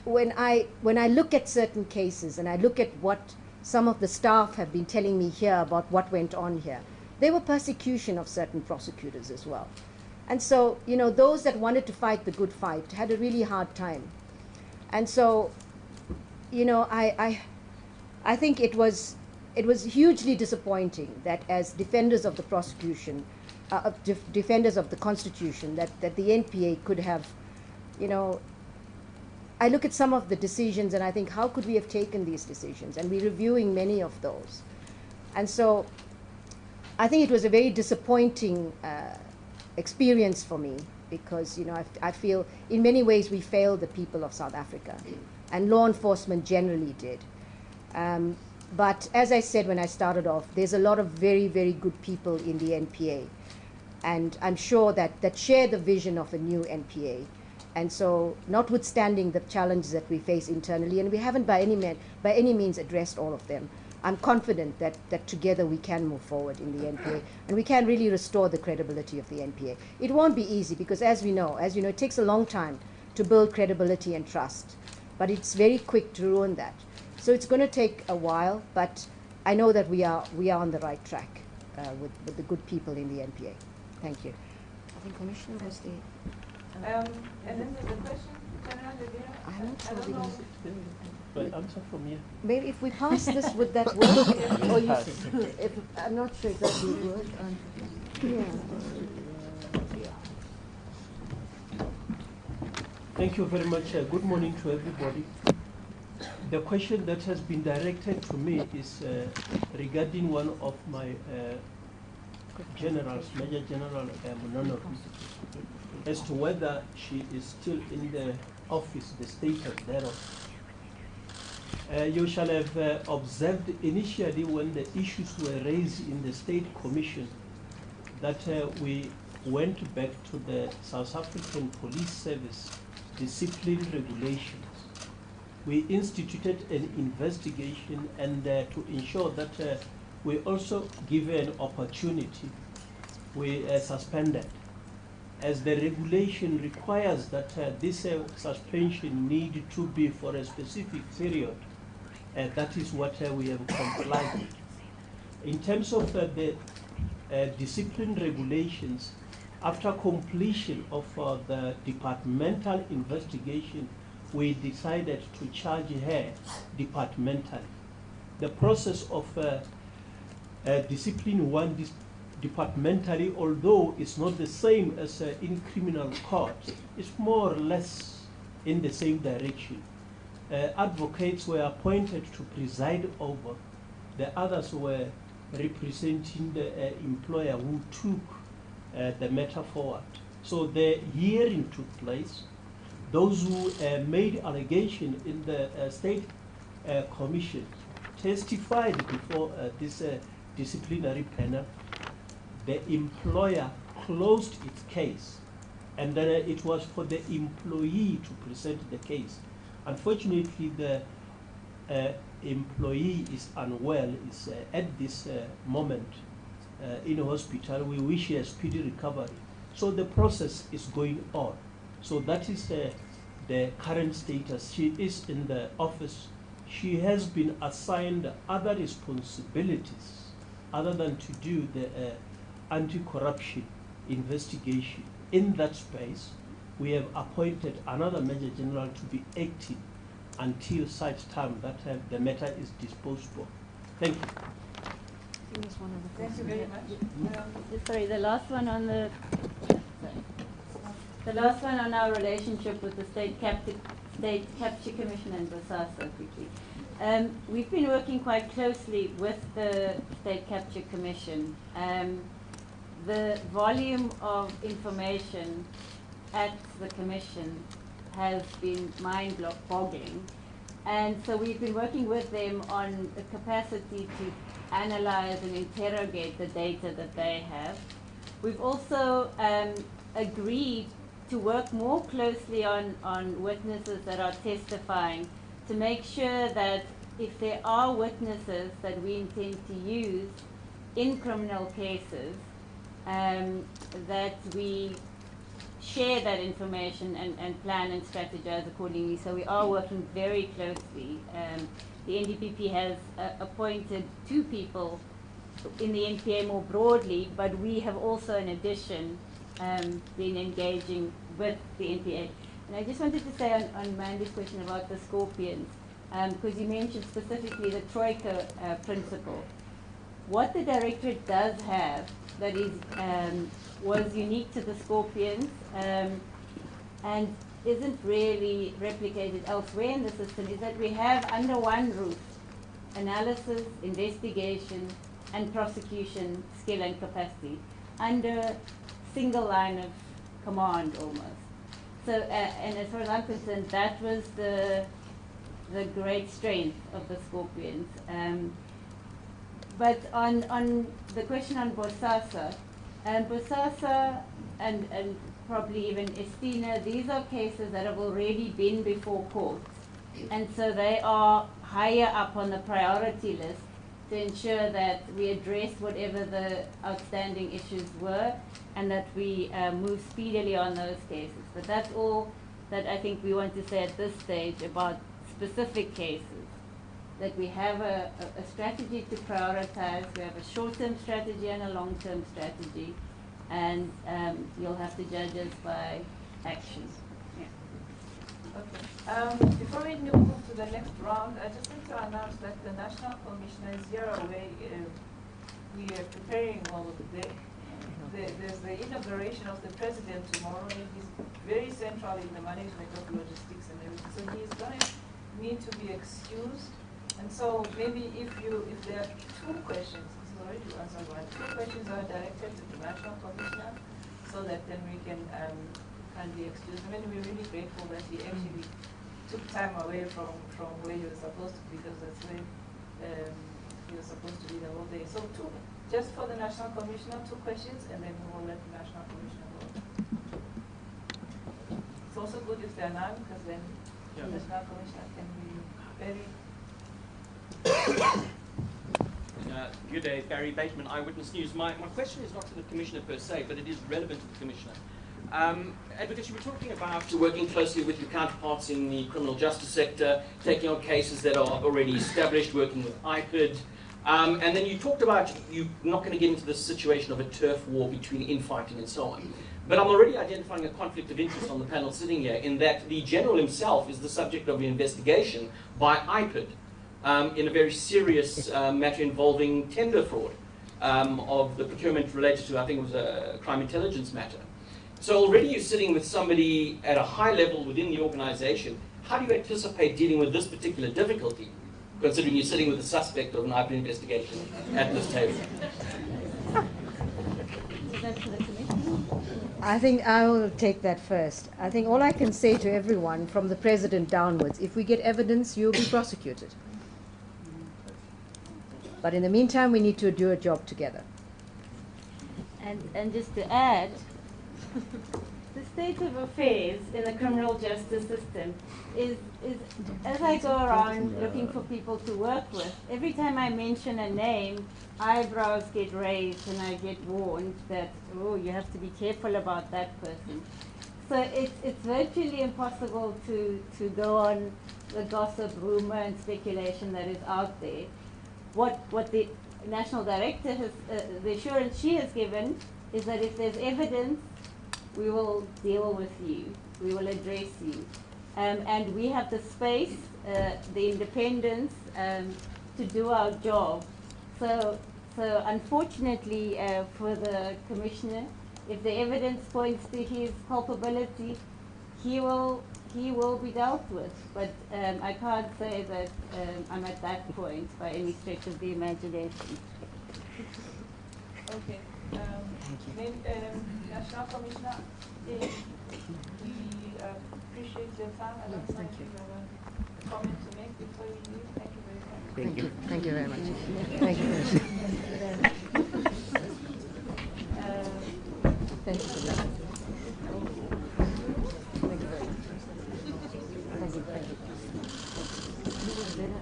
when I look at certain cases and I look at what some of the staff have been telling me here about what went on here, there were persecution of certain prosecutors as well. And so, those that wanted to fight the good fight had a really hard time. And so, I think it was hugely disappointing that as defenders of the prosecution, defenders of the Constitution, that the NPA could have, I look at some of the decisions and I think, how could we have taken these decisions? And we're reviewing many of those. And so I think it was a very disappointing experience for me, because I feel in many ways we failed the people of South Africa, and law enforcement generally did. But as I said when I started off, there's a lot of very, very good people in the NPA, and I'm sure that share the vision of a new NPA. And so, notwithstanding the challenges that we face internally, and we haven't by any means addressed all of them, I'm confident that together we can move forward in the NPA, and we can really restore the credibility of the NPA. It won't be easy, because as you know, it takes a long time to build credibility and trust, but it's very quick to ruin that. So it's going to take a while, but I know that we are on the right track with the good people in the NPA. Thank you. I think Commissioner was the... And then there's a question, General Levira. I'm not sure I don't we know. But answer from here. Maybe if we pass this, would that work? Or I'm not sure if that would work. Thank you very much. Good morning to everybody. The question that has been directed to me is regarding one of my generals, Major General Monono, as to whether she is still in the office, the status thereof. You shall have observed initially when the issues were raised in the State Commission that we went back to the South African Police Service discipline regulations. We instituted an investigation, and to ensure that we also give an opportunity, we suspended. As the regulation requires that this suspension need to be for a specific period, that is what we have complied with. In terms of the discipline regulations, after completion of the departmental investigation, we decided to charge her departmentally. The process of discipline one departmentally, although it's not the same as in criminal court, it's more or less in the same direction. Advocates were appointed to preside over. The others were representing the employer who took the matter forward. So the hearing took place. Those who made allegation in the state commission testified before this disciplinary panel. The employer closed its case, and then it was for the employee to present the case. Unfortunately, the employee is unwell, is at this moment in a hospital. We wish her a speedy recovery. So the process is going on. So that is the current status. She is in the office. She has been assigned other responsibilities other than to do the anti-corruption investigation. In that space, we have appointed another Major General to be acting until such time that the matter is disposed of. Thank you. Thank you very much. Sorry, the last one on the last one on our relationship with the State Capture Commission and BOSASA quickly. We've been working quite closely with the State Capture Commission. The volume of information at the Commission has been mind-boggling. And so we've been working with them on the capacity to analyze and interrogate the data that they have. We've also agreed to work more closely on witnesses that are testifying to make sure that if there are witnesses that we intend to use in criminal cases, that we share that information and plan and strategize accordingly. So we are working very closely. The NDPP has appointed 2 people in the NPA more broadly, but we have also, in addition, been engaging with the NPA. And I just wanted to say on Mandy's question about the Scorpions, because you mentioned specifically the Troika principle. What the Directorate does have that is was unique to the Scorpions and isn't really replicated elsewhere in the system is that we have under one roof analysis, investigation, and prosecution skill and capacity under single line of command almost. So, and as far as I'm concerned, that was the great strength of the Scorpions. But on the question on BOSASA, BOSASA and probably even Estina, these are cases that have already been before courts. And so they are higher up on the priority list to ensure that we address whatever the outstanding issues were and that we move speedily on those cases. But that's all that I think we want to say at this stage about specific cases. That we have a strategy to prioritize, we have a short-term strategy and a long-term strategy, and you'll have to judge us by actions. Yeah. Okay. Before we move to the next round, I just want to announce that the National Commissioner is here away. We are preparing all of the day. There's the inauguration of the President tomorrow, and he's very central in the management of logistics and everything. So he's going to need to be excused. And so maybe if there are 2 questions, this is already answered one, 2 questions are directed to the National Commissioner so that then we can be excused. I mean, we're really grateful that he actually took time away from where he was supposed to, because that's where he was supposed to be the whole day. So 2 Just for the National Commissioner, 2 questions, and then we will let the National Commissioner go. It's also good if there are none, because then the National Commissioner can be very... Good day, Barry Bateman, Eyewitness News. My question is not to the Commissioner per se, but it is relevant to the Commissioner. Advocate, you were talking about working closely with your counterparts in the criminal justice sector, taking on cases that are already established, working with IPID, and then you talked about you're not going to get into this situation of a turf war between infighting and so on. But I'm already identifying a conflict of interest on the panel sitting here, in that the General himself is the subject of an investigation by IPID in a very serious matter involving tender fraud of the procurement related to, I think it was a crime intelligence matter. So already you're sitting with somebody at a high level within the organization. How do you anticipate dealing with this particular difficulty, considering you're sitting with a suspect of an IPID investigation at this table? I think I will take that first. I think all I can say to everyone, from the President downwards, if we get evidence, you'll be prosecuted. But in the meantime, we need to do a job together. And just to add, the state of affairs in the criminal justice system is as I go around looking for people to work with, every time I mention a name, eyebrows get raised and I get warned that, oh, you have to be careful about that person. So it's virtually impossible to go on the gossip, rumor, and speculation that is out there. What the National Director has, the assurance she has given is that if there's evidence, we will deal with you, we will address you. And we have the space, the independence to do our job. So unfortunately for the Commissioner, if the evidence points to his culpability, he will be dealt with. But I can't say that I'm at that point by any stretch of the imagination. Okay. National Commissioner, we appreciate your time. I don't know if you have a comment to make before you leave. Thank you very much. Thank you. Thank you very much. Thank you. Thank you for that. Thank you very much. Thank you. Thank you.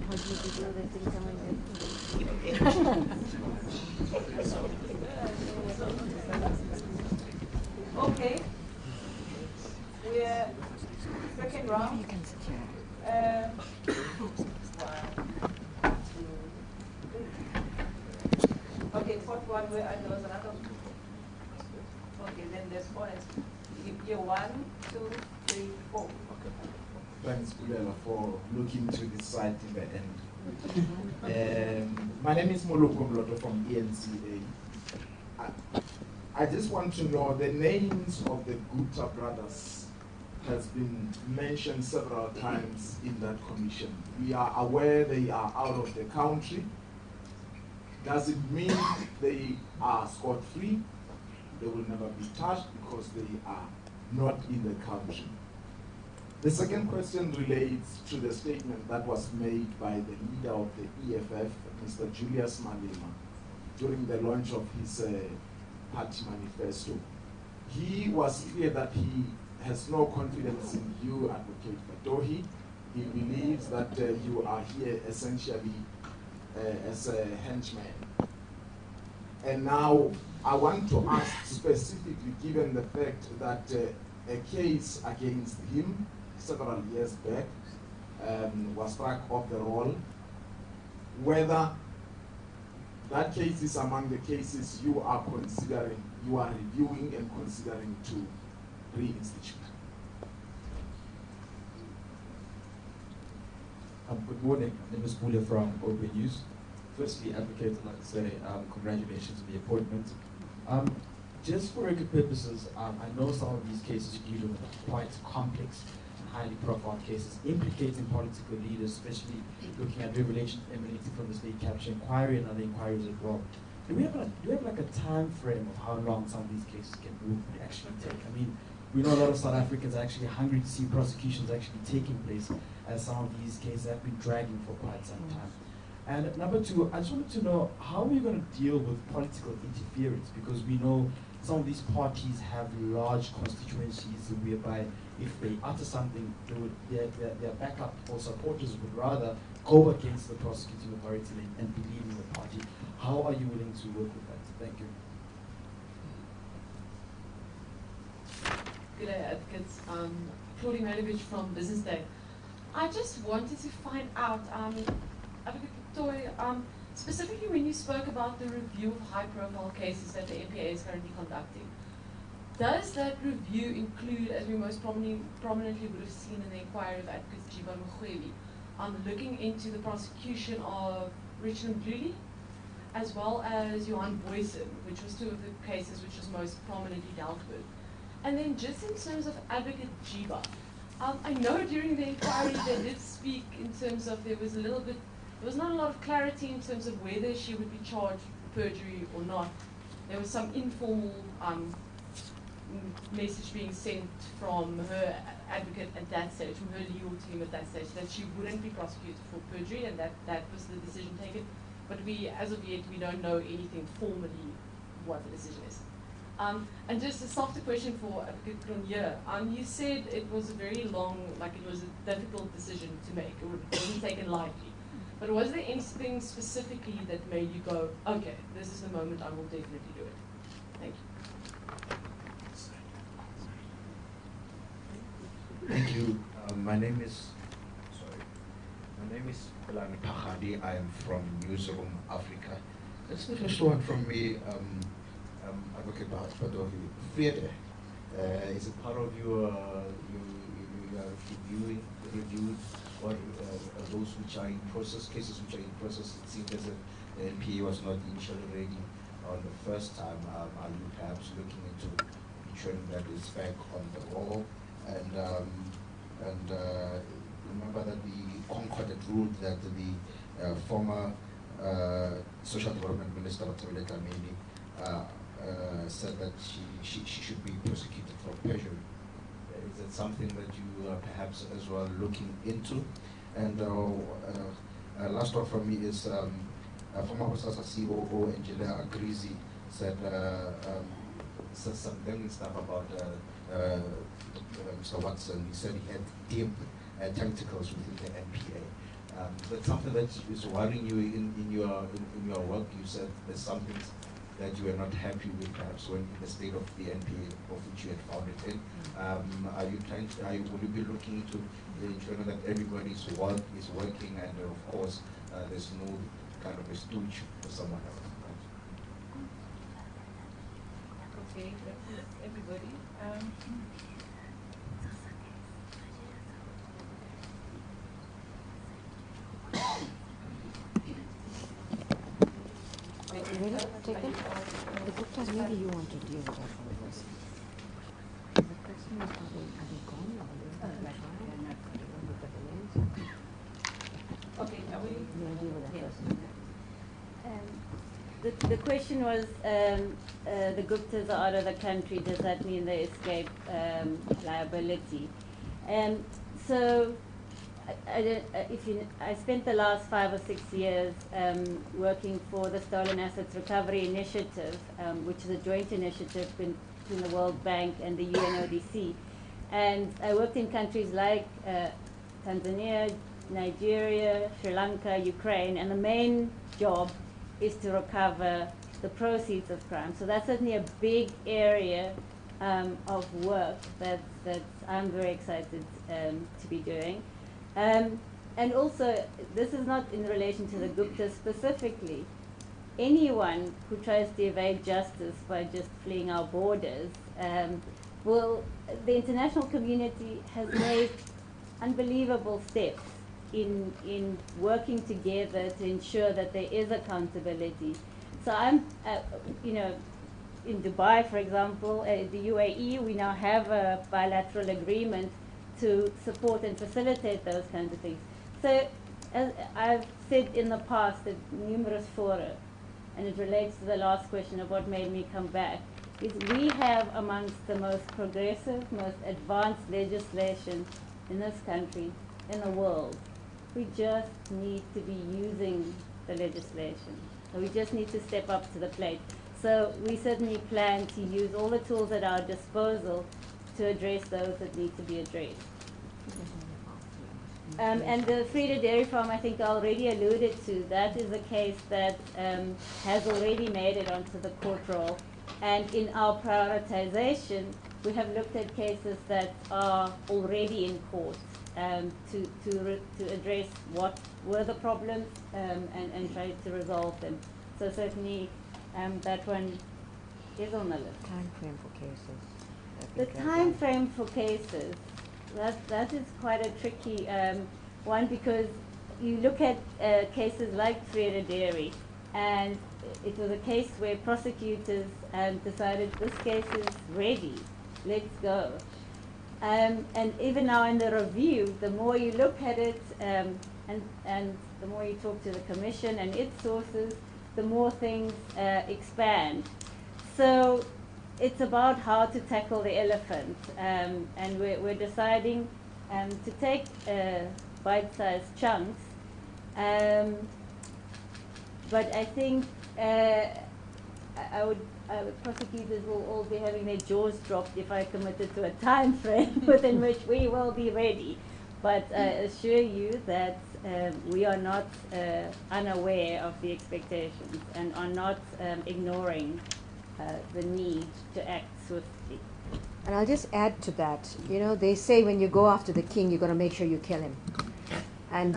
How do you do that thing coming in? Okay. We're second round. You can sit here. Okay, fourth one where there was another. Okay, then there's 4. You're 1, 2, 3, 4. Okay. Thanks, Bulela, for looking to this side in the end. My name is Moloko Mloto from ENCA. I just want to know the names of the Gupta brothers has been mentioned several times in that commission. We are aware they are out of the country. Does it mean they are scot-free? They will never be touched because they are not in the country. The second question relates to the statement that was made by the leader of the EFF, Mr. Julius Malema, during the launch of his party manifesto. He was clear that he has no confidence in you, Advocate Batohi. He believes that you are here essentially as a henchman. And now I want to ask specifically, given the fact that a case against him several years back was struck off the roll, whether that case is among the cases you are considering, you are reviewing and considering to reinstitute. Good morning. My name is Bule from Open News. Firstly, Advocate, I'd like to say congratulations on the appointment. Just for record purposes, I know some of these cases you deal with quite complex and highly profile cases implicating political leaders, especially looking at revelations emanating from the state capture inquiry and other inquiries as well. Do we have like a time frame of how long some of these cases can actually take? I mean, we know a lot of South Africans are actually hungry to see prosecutions actually taking place, as some of these cases have been dragging for quite some time. And number two, I just wanted to know, how are you going to deal with political interference? Because we know some of these parties have large constituencies whereby if they utter something, their backup or supporters would rather go against the prosecuting authority and believe in the party. How are you willing to work with that? Thank you. Good day, advocates. Claudia Malovich from Business Day. I just wanted to find out, Advocate Batohi, specifically when you spoke about the review of high-profile cases that the NPA is currently conducting, does that review include, as we most prominently would have seen in the inquiry of Advocate Jiba Mugwebi, looking into the prosecution of Richard Mdluli, as well as Johan Boysen, which was two of the cases which was most prominently dealt with? And then just in terms of Advocate Jiba, I know during the inquiry they did speak in terms of there was not a lot of clarity in terms of whether she would be charged with perjury or not. There was some informal message being sent from her advocate at that stage, from her legal team at that stage, that she wouldn't be prosecuted for perjury, and that was the decision taken. But as of yet, we don't know anything formally what the decision is. And just a softer question for Advocate Cronje. You said it was a very long, it was a difficult decision to make. It wasn't taken lightly. But was there anything specifically that made you go, okay, this is the moment I will definitely do it? Thank you. Thank you. My name is Belani Pahadi. I am from Newsroom Africa. That's the first one from me. Advocate Batohi, Friede, is it part of your reviewed or those which are in process, cases which are in process? It seems as if the NPA was not initially ready on the first time. Are you perhaps looking into ensuring that it's back on the roll? And remember that the Concord had ruled that the former Social Development Minister, Adv Hermione, said that she should be prosecuted for perjury. Is that something that you are perhaps as well looking into? And last one from me is former Hosasa COO Angela Agrizi said some damning stuff about Mr. Watson. He said he had deep tentacles within the NPA. That's something that is worrying you in your work. You said there's something that you are not happy with, perhaps when in the state of the NPA of which you had found it in. Will you be looking to ensure that everybody's work is working, and of course there's no kind of a stooge for someone else? Okay, that's everybody. Really? Taken? The Guptas, maybe you want to deal with that one first. The question is, are they gone? Okay, are we? You want to deal with that first? The question was, the Guptas are out of the country, does that mean they escape liability? So, I spent the last 5 or 6 years working for the Stolen Assets Recovery Initiative, which is a joint initiative between the World Bank and the UNODC. And I worked in countries like Tanzania, Nigeria, Sri Lanka, Ukraine, and the main job is to recover the proceeds of crime. So that's certainly a big area of work that I'm very excited to be doing. And also, this is not in relation to the Guptas specifically. Anyone who tries to evade justice by just fleeing our borders, the international community has made unbelievable steps in working together to ensure that there is accountability. So I'm, in Dubai, for example, the UAE, we now have a bilateral agreement to support and facilitate those kinds of things. So, as I've said in the past at numerous fora, and it relates to the last question of what made me come back, is we have amongst the most progressive, most advanced legislation in this country, in the world. We just need to be using the legislation. So we just need to step up to the plate. So we certainly plan to use all the tools at our disposal to address those that need to be addressed. And the Frida Dairy Farm, I think I already alluded to, that is a case that has already made it onto the court roll. And in our prioritization, we have looked at cases that are already in court to address what were the problems and try to resolve them. So certainly that one is on the list. Time frame for cases. The time frame for cases, that is quite a tricky one, because you look at cases like Frida Dairy, and it was a case where prosecutors decided this case is ready, let's go. And even now in the review, the more you look at it and the more you talk to the Commission and its sources, the more things expand. So it's about how to tackle the elephant, and we're deciding to take bite-sized chunks, but I think prosecutors will all be having their jaws dropped if I committed to a time frame within which we will be ready. But I assure you that we are not unaware of the expectations and are not ignoring the need to act swiftly. And I'll just add to that, you know, they say when you go after the king, you're going to make sure you kill him. And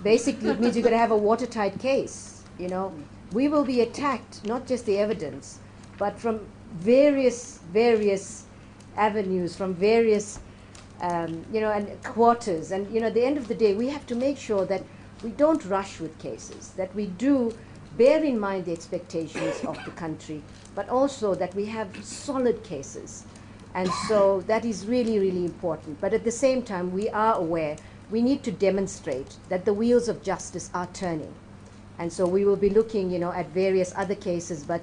basically it means you're going to have a watertight case, you know. We will be attacked, not just the evidence, but from various avenues, from various, you know, and quarters. And, you know, at the end of the day, we have to make sure that we don't rush with cases, that we do bear in mind the expectations of the country, but also that we have solid cases. And so that is really, really important. But at the same time, we are aware we need to demonstrate that the wheels of justice are turning. And so we will be looking, you know, at various other cases, but,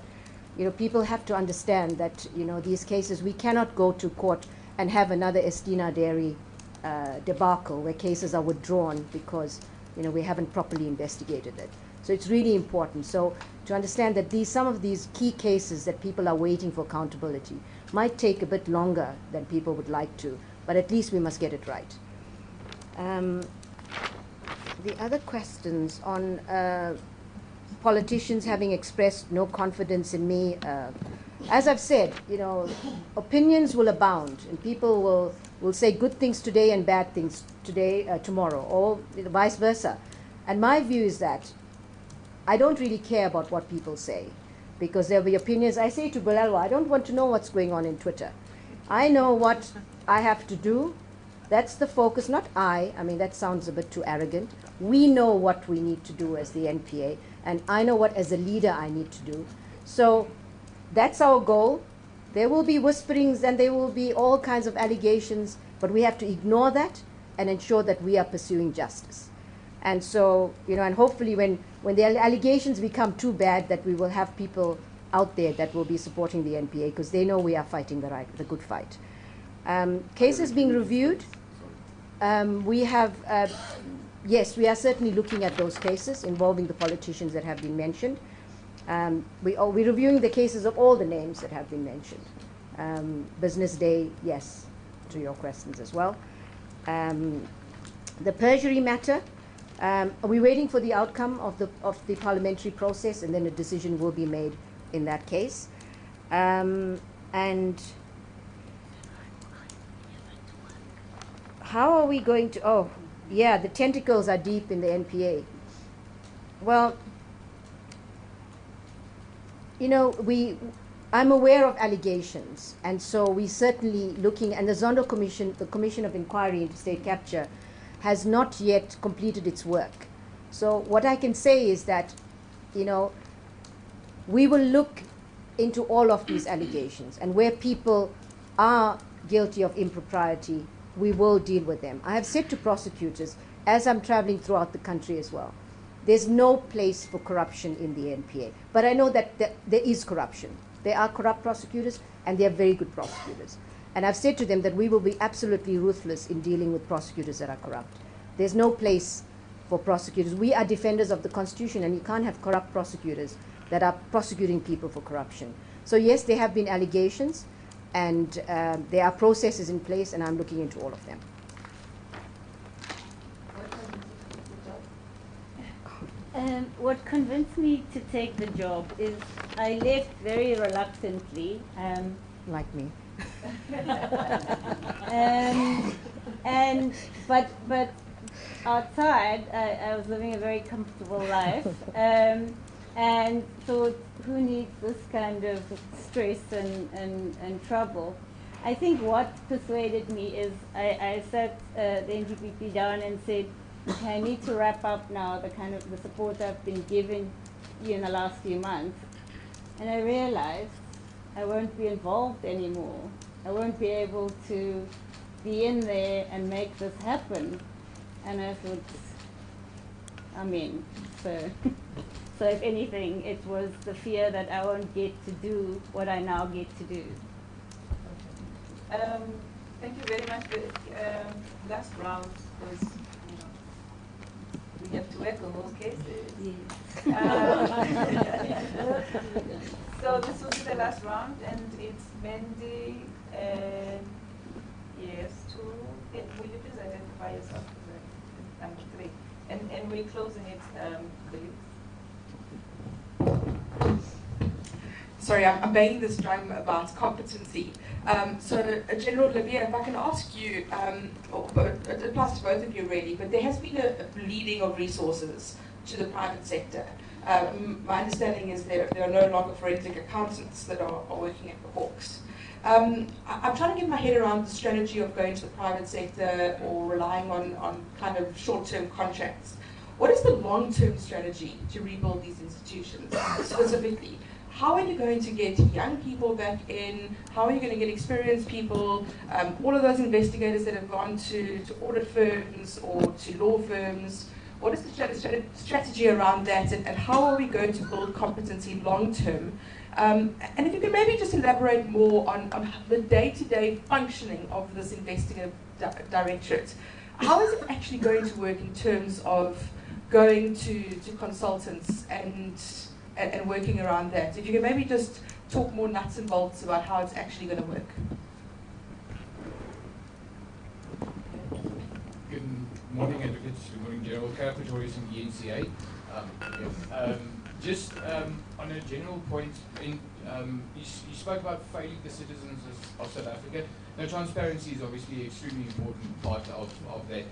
you know, people have to understand that, you know, these cases, we cannot go to court and have another Estina Dairy debacle where cases are withdrawn because, you know, we haven't properly investigated it. So it's really important. So to understand that some of these key cases that people are waiting for accountability might take a bit longer than people would like to, but at least we must get it right. The other questions on politicians having expressed no confidence in me, as I've said, you know, opinions will abound, and people will say good things today and bad things today, tomorrow, or vice versa. And my view is that I don't really care about what people say, because there'll be opinions. I say to Bulalwa, I don't want to know what's going on in Twitter. I know what I have to do. That's the focus, not I mean, that sounds a bit too arrogant. We know what we need to do as the NPA, and I know what as a leader I need to do. So that's our goal. There will be whisperings and there will be all kinds of allegations, but we have to ignore that and ensure that we are pursuing justice. And so, you know, and hopefully when the allegations become too bad, that we will have people out there that will be supporting the NPA, because they know we are fighting the good fight. Cases being reviewed. We have, yes, we are certainly looking at those cases involving the politicians that have been mentioned. We're reviewing the cases of all the names that have been mentioned. Business Day, yes, to your questions as well. The perjury matter, we're waiting for the outcome of the parliamentary process, and then a decision will be made in that case. And how are we going to, oh, yeah, the tentacles are deep in the NPA. Well, you know, I'm aware of allegations, and so we certainly looking, and the Zondo Commission, the Commission of Inquiry into State Capture, has not yet completed its work. So what I can say is that, you know, we will look into all of these allegations, and where people are guilty of impropriety, we will deal with them. I have said to prosecutors, as I'm traveling throughout the country as well, there's no place for corruption in the NPA. But I know that there is corruption. There are corrupt prosecutors, and they are very good prosecutors. And I've said to them that we will be absolutely ruthless in dealing with prosecutors that are corrupt. There's no place for prosecutors. We are defenders of the Constitution, and you can't have corrupt prosecutors that are prosecuting people for corruption. So yes, there have been allegations, and there are processes in place, and I'm looking into all of them. What convinced me to take the job is I left very reluctantly. Like me. But outside, I was living a very comfortable life, and thought, who needs this kind of stress and trouble? I think what persuaded me is I sat the NDPP down and said, okay, I need to wrap up now the support I've been giving you in the last few months. And I realized I won't be involved anymore. I won't be able to be in there and make this happen. And I thought, I'm in. So if anything, it was the fear that I won't get to do what I now get to do. Thank you very much. The last round was, we have to work on those cases. Yes. So this will be the last round, and it's Mandy and yes, will you please identify yourself? Number 3. And we're closing it, please. Sorry, I'm banging this drum about competency. So, General Olivia, if I can ask you, it applies to both of you really, but there has been a bleeding of resources to the private sector. My understanding is there are no longer forensic accountants that are working at the Hawks. I'm trying to get my head around the strategy of going to the private sector or relying on kind of short-term contracts. What is the long-term strategy to rebuild these institutions specifically? How are you going to get young people back in? How are you going to get experienced people? All of those investigators that have gone to audit firms or to law firms. What is the strategy around that, and how are we going to build competency long term? And if you could maybe just elaborate more on the day-to-day functioning of this investigative directorate. How is it actually going to work in terms of going to consultants and working around that? If you could maybe just talk more nuts and bolts about how it's actually going to work. Good morning, advocates. Good morning, General. Kara Pretorius from the NCA. Just on a general point, you spoke about failing the citizens of South Africa. Now, transparency is obviously an extremely important part of that.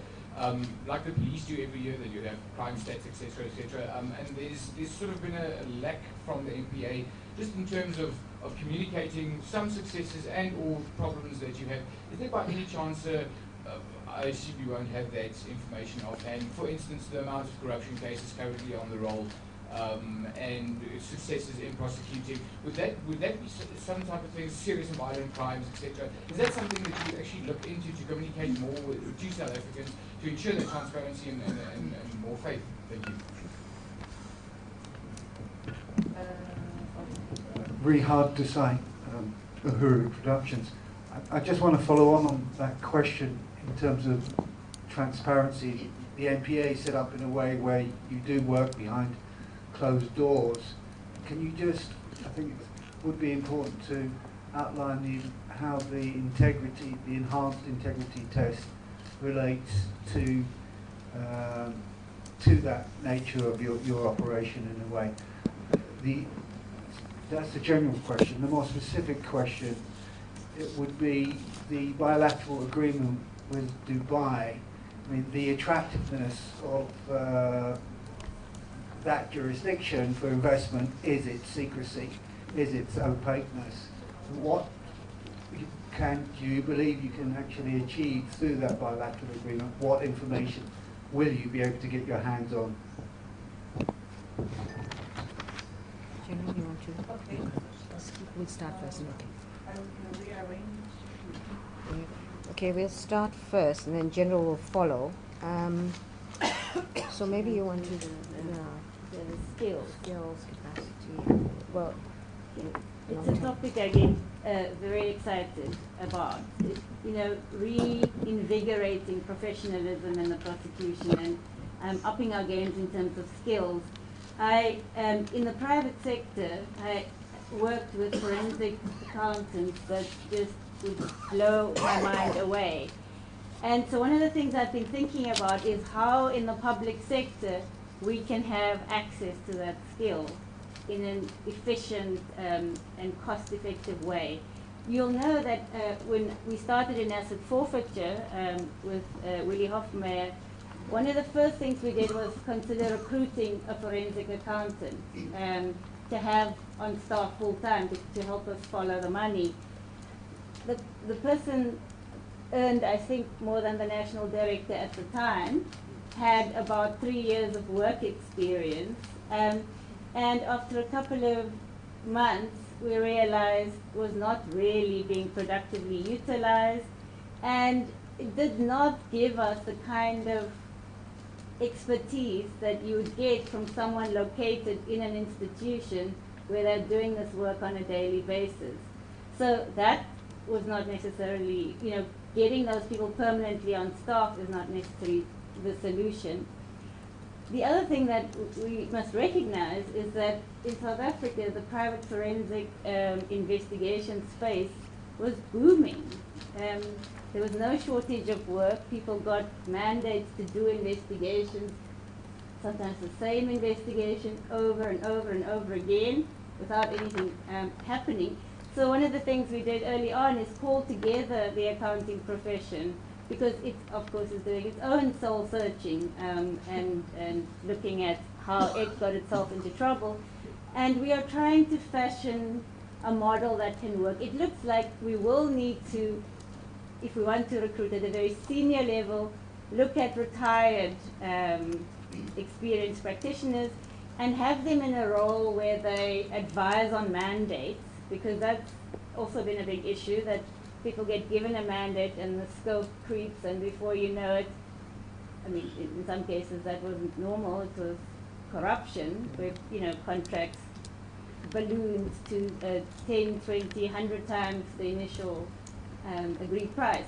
Like the police do every year, that you have crime stats, etc., etc. And there's sort of been a lack from the NPA, just in terms of communicating some successes and or problems that you have. Is there by any chance, I assume you won't have that information offhand, for instance, the amount of corruption cases currently on the roll, and successes in prosecuting, would that be some type of thing, serious and violent crimes, etc.? Is that something that you actually look into to communicate more to South Africans to ensure that transparency and more faith? Thank you. Really hard to say, Uhuru Productions. I just want to follow on that question in terms of transparency. The NPA is set up in a way where you do work behind closed doors. Can you just, I think it would be important to outline how the integrity, the enhanced integrity test relates to that nature of your operation in a way. That's the general question. The more specific question, it would be the bilateral agreement with Dubai. I mean, the attractiveness of that jurisdiction for investment is its secrecy, is its opaqueness. What do you believe you can actually achieve through that bilateral agreement? What information will you be able to get your hands on? General, you want to? Okay. We'll start first. I will rearrange. Okay, we'll start first, and then General will follow. So maybe you want to, The skills, capacity. Well, it's a topic I get very excited about. Reinvigorating professionalism in the prosecution upping our games in terms of skills. In the private sector, I worked with forensic accountants that just would blow my mind away. And so one of the things I've been thinking about is how in the public sector we can have access to that skill in an efficient and cost-effective way. You'll know that when we started in asset forfeiture with Willie Hofmeyer, one of the first things we did was consider recruiting a forensic accountant to have on staff full-time to help us follow the money. The person earned, I think, more than the national director at the time, had about 3 years of work experience, and after a couple of months we realized was not really being productively utilized, and it did not give us the kind of expertise that you would get from someone located in an institution where they're doing this work on a daily basis. So that was not necessarily, getting those people permanently on staff is not necessarily the solution. The other thing that we must recognize is that in South Africa, the private forensic investigation space was booming. There was no shortage of work. People got mandates to do investigations, sometimes the same investigation over and over and over again without anything happening. So one of the things we did early on is call together the accounting profession, because it, of course, is doing its own soul searching and looking at how it got itself into trouble. And we are trying to fashion a model that can work. It looks like we will need to, if we want to recruit at a very senior level, look at retired experienced practitioners and have them in a role where they advise on mandates, because that's also been a big issue, that people get given a mandate and the scope creeps, and before you know it, I mean, in some cases that wasn't normal, it was corruption, where, contracts ballooned to 10, 20, 100 times the initial agreed price.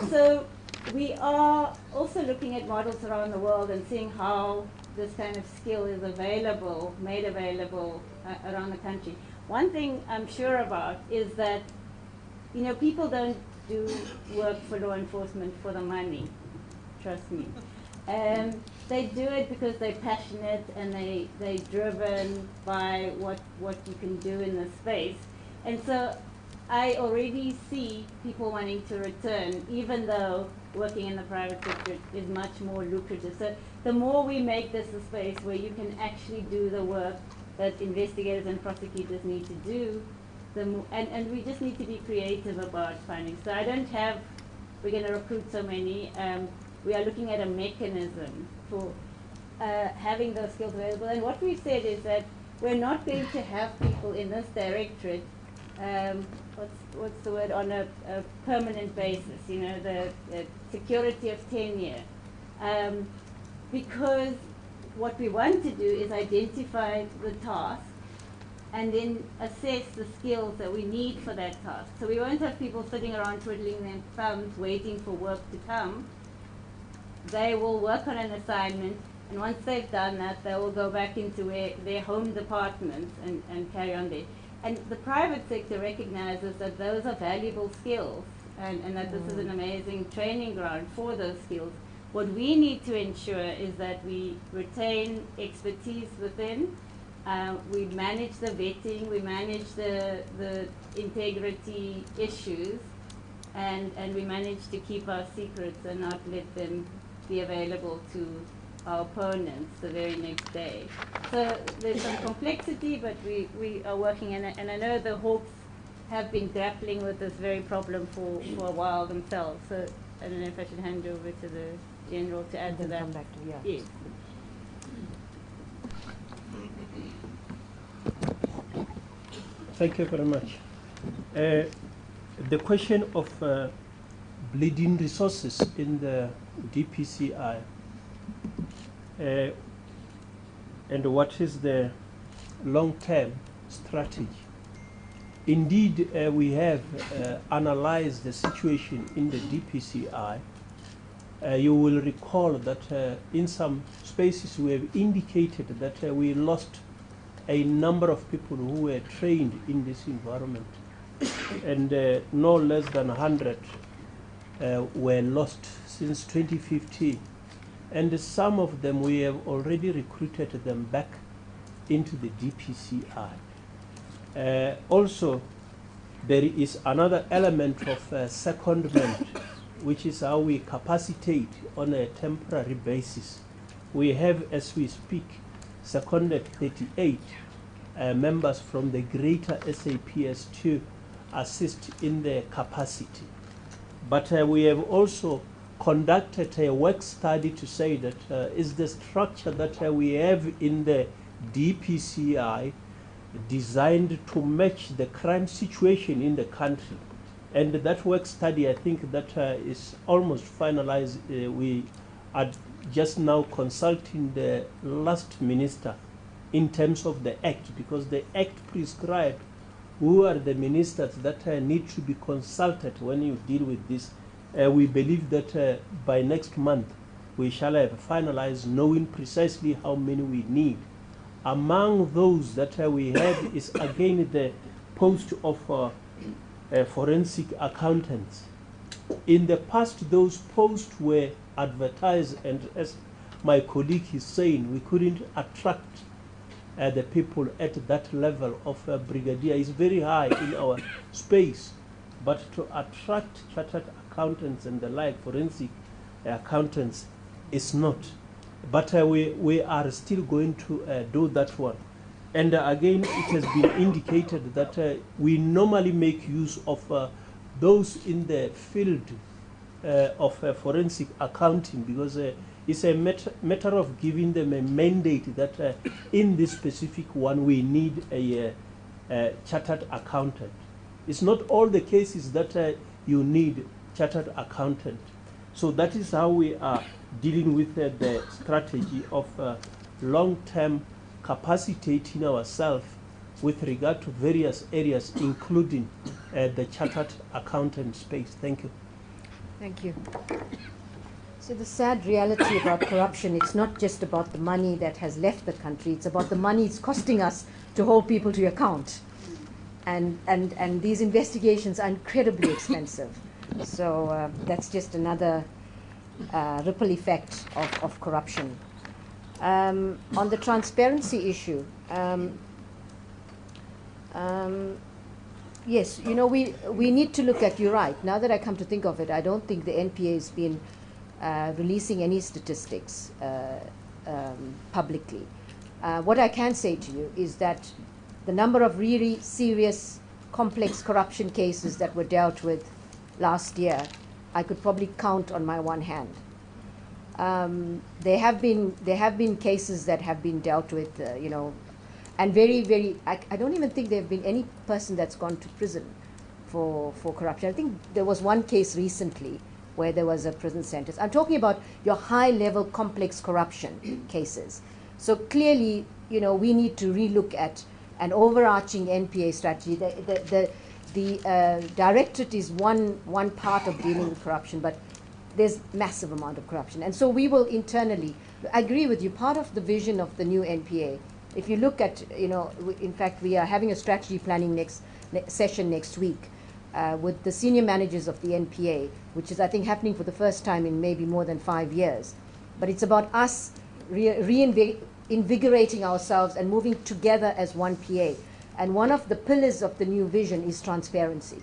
So we are also looking at models around the world and seeing how this kind of skill is available, made available around the country. One thing I'm sure about is that, people don't do work for law enforcement for the money, trust me. They do it because they're passionate and they're driven by what you can do in the space. And so I already see people wanting to return, even though working in the private sector is much more lucrative. So the more we make this a space where you can actually do the work that investigators and prosecutors need to do, and we just need to be creative about finding. So I don't have, we're going to recruit so many. We are looking at a mechanism for having those skills available. And what we've said is that we're not going to have people in this directorate, what's the word, on a permanent basis, the security of tenure. Because what we want to do is identify the task and then assess the skills that we need for that task. So we won't have people sitting around twiddling their thumbs waiting for work to come. They will work on an assignment, and once they've done that, they will go back into their home departments and carry on there. And the private sector recognizes that those are valuable skills, and that this is an amazing training ground for those skills. What we need to ensure is that we retain expertise within, we manage the vetting, we manage the integrity issues, and we manage to keep our secrets and not let them be available to our opponents the very next day. So there's some complexity, but we are working, and I know the Hawks have been grappling with this very problem for a while themselves. So I don't know if I should hand over to the General to add to that. Come back to, yeah. Yes. Thank you very much. The question of bleeding resources in the DPCI and what is the long-term strategy. Indeed, we have analyzed the situation in the DPCI, You will recall that in some spaces we have indicated that we lost a number of people who were trained in this environment, and no less than 100 were lost since 2015. And some of them we have already recruited them back into the DPCI. Also, there is another element of secondment, which is how we capacitate on a temporary basis. We have, as we speak, seconded 38 members from the greater SAPS to assist in the capacity. But we have also conducted a work study to say that is the structure that we have in the DPCI designed to match the crime situation in the country. And that work study, I think that is almost finalized. We are just now consulting the last minister in terms of the act, because the act prescribes who are the ministers that need to be consulted when you deal with this. We believe that by next month we shall have finalized knowing precisely how many we need. Among those that we have is again the post of forensic accountants. In the past, those posts were advertised, and as my colleague is saying, we couldn't attract the people at that level of brigadier. Is very high in our space, but to attract chartered accountants and the like, forensic accountants, is not. But we are still going to do that one. And again, it has been indicated that we normally make use of those in the field of forensic accounting, because it's a matter of giving them a mandate that in this specific one we need a chartered accountant. It's not all the cases that you need chartered accountant. So that is how we are dealing with the strategy of long-term capacitating ourselves with regard to various areas, including the chartered accountant space. Thank you. Thank you. So the sad reality about corruption, it's not just about the money that has left the country, it's about the money it's costing us to hold people to account. And these investigations are incredibly expensive. So that's just another ripple effect of corruption. On the transparency issue, yes, you know, we need to look at, you're right, now that I come to think of it, I don't think the NPA has been releasing any statistics publicly. What I can say to you is that the number of really serious, complex corruption cases that were dealt with last year, I could probably count on my one hand. There have been cases that have been dealt with, you know, and I don't even think there have been any person that's gone to prison for corruption. I think there was one case recently where there was a prison sentence. I'm talking about your high-level complex corruption cases. So clearly, you know, we need to relook at an overarching NPA strategy. The Directorate is one part of dealing with corruption, but there's massive amount of corruption. And so we will internally, I agree with you, part of the vision of the new NPA, if you look at, you know, in fact, we are having a strategy planning session next week with the senior managers of the NPA, which is, I think, happening for the first time in maybe more than 5 years. But it's about us reinvigorating ourselves and moving together as one PA. And one of the pillars of the new vision is transparency.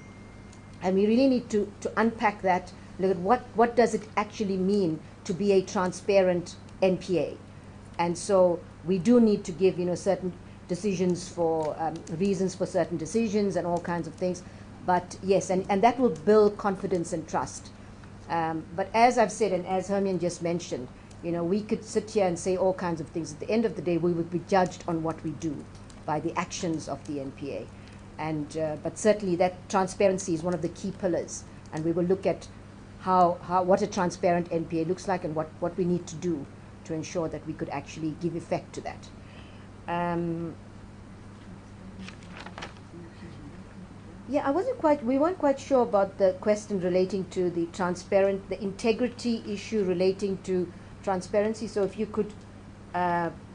And we really need to unpack that, look at what does it actually mean to be a transparent NPA. And so we do need to give, you know, certain decisions for reasons for certain decisions and all kinds of things. But yes, and that will build confidence and trust. But as I've said, and as Hermione just mentioned, you know, we could sit here and say all kinds of things. At the end of the day, we would be judged on what we do by the actions of the NPA. And but certainly that transparency is one of the key pillars. And we will look at what a transparent NPA looks like and what we need to do to ensure that we could actually give effect to that. Yeah, we weren't quite sure about the question relating to the integrity issue relating to transparency. So if you could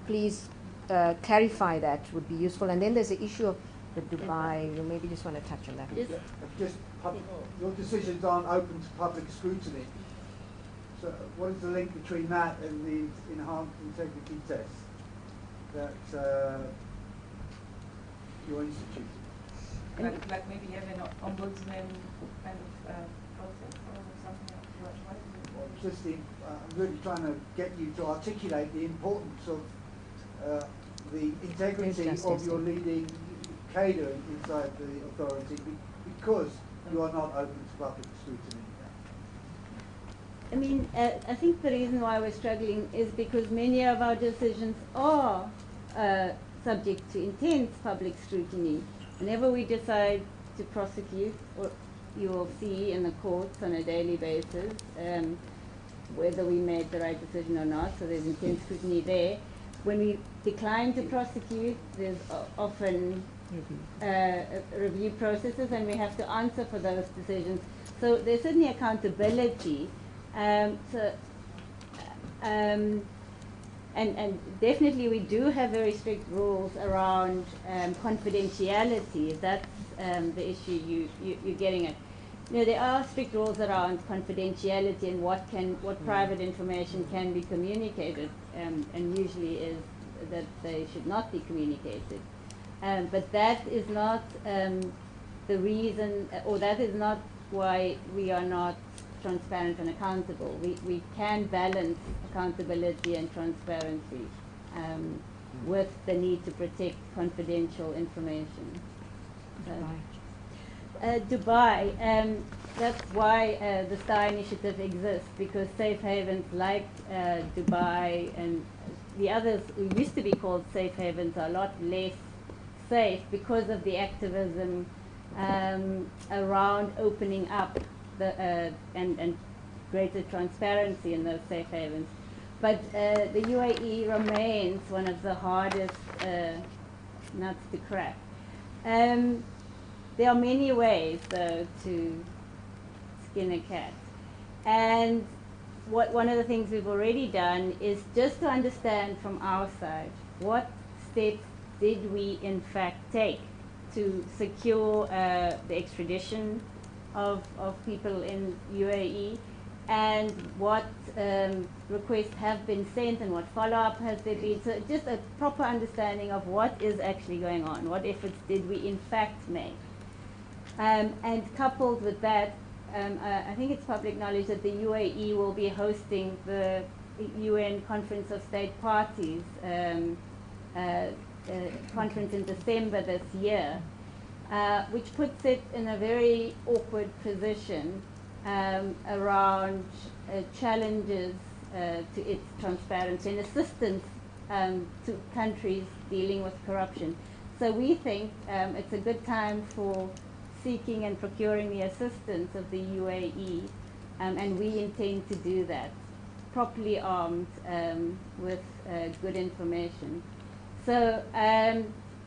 please clarify, that would be useful. And then there's the issue of the Dubai. You maybe just want to touch on that. Your decisions aren't open to public scrutiny. So what is the link between that and the enhanced integrity test that you're instituting? Like maybe you have an ombudsman kind of process or something like that? I'm really trying to get you to articulate the importance of the integrity of your leading cadre inside the authority because you are not open to public scrutiny. I mean, I think the reason why we're struggling is because many of our decisions are subject to intense public scrutiny. Whenever we decide to prosecute, or you will see in the courts on a daily basis whether we made the right decision or not, so there's intense scrutiny there. When we decline to prosecute, there's often review processes, and we have to answer for those decisions. So there's certainly accountability. And definitely we do have very strict rules around confidentiality. That's the issue you're getting at. You know, there are strict rules around confidentiality and what private information can be communicated, and usually is that they should not be communicated. But that is not the reason, or that is not why we are not transparent and accountable. We can balance accountability and transparency with the need to protect confidential information. Dubai, that's why the STAR initiative exists, because safe havens like Dubai and the others who used to be called safe havens are a lot less safe because of the activism around opening up and greater transparency in those safe havens. But the UAE remains one of the hardest nuts to crack. There are many ways, though, to skin a cat. And one of the things we've already done is just to understand from our side what steps did we in fact take to secure the extradition of people in UAE, and what requests have been sent and what follow-up has there been. So just a proper understanding of what is actually going on, what efforts did we in fact make. And coupled with that, I think it's public knowledge that the UAE will be hosting the UN Conference of State Parties conference in December this year, which puts it in a very awkward position around challenges to its transparency and assistance to countries dealing with corruption. So we think it's a good time for seeking and procuring the assistance of the UAE, and we intend to do that, properly armed with good information. So,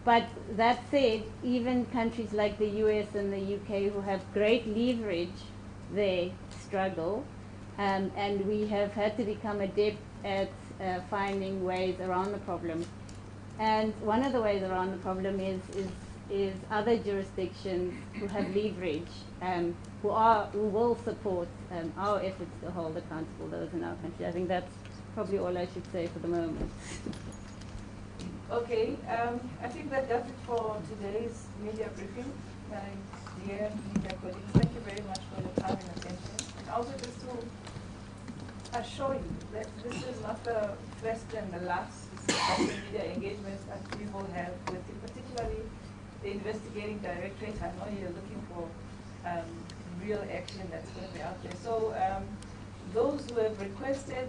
but that said, even countries like the US and the UK, who have great leverage, they struggle, and we have had to become adept at finding ways around the problem. And one of the ways around the problem is other jurisdictions who have leverage, who will support our efforts to hold accountable those in our country. I think that's probably all I should say for the moment. Okay, I think that does it for today's media briefing. Dear media colleagues, thank you very much for your time and attention. And also just to assure you that this is not the first and the last media engagement that we will have with you, particularly the investigating directorate. I know you're looking for real action that's going to be out there. So those who have requested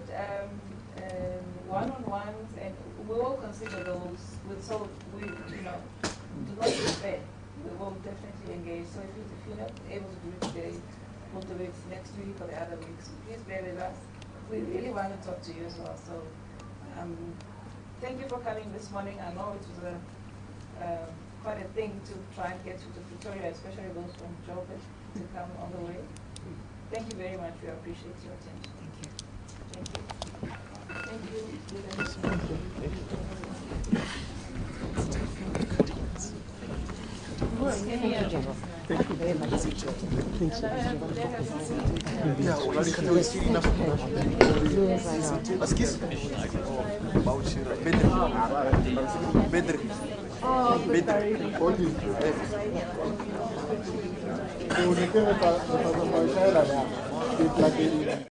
one-on-ones, and we will consider those. So we, do not despair. We will definitely engage. So if you're not able to do it today, we'll do it next week or the other weeks. Please bear with us. We really want to talk to you as well. So thank you for coming this morning. I know it was a quite a thing to try and get to Pretoria, especially those from Joburg, to come all the way. Thank you very much. We appreciate your attention. Thank you. Thank you. Thank you. Thank you very much. Thank you.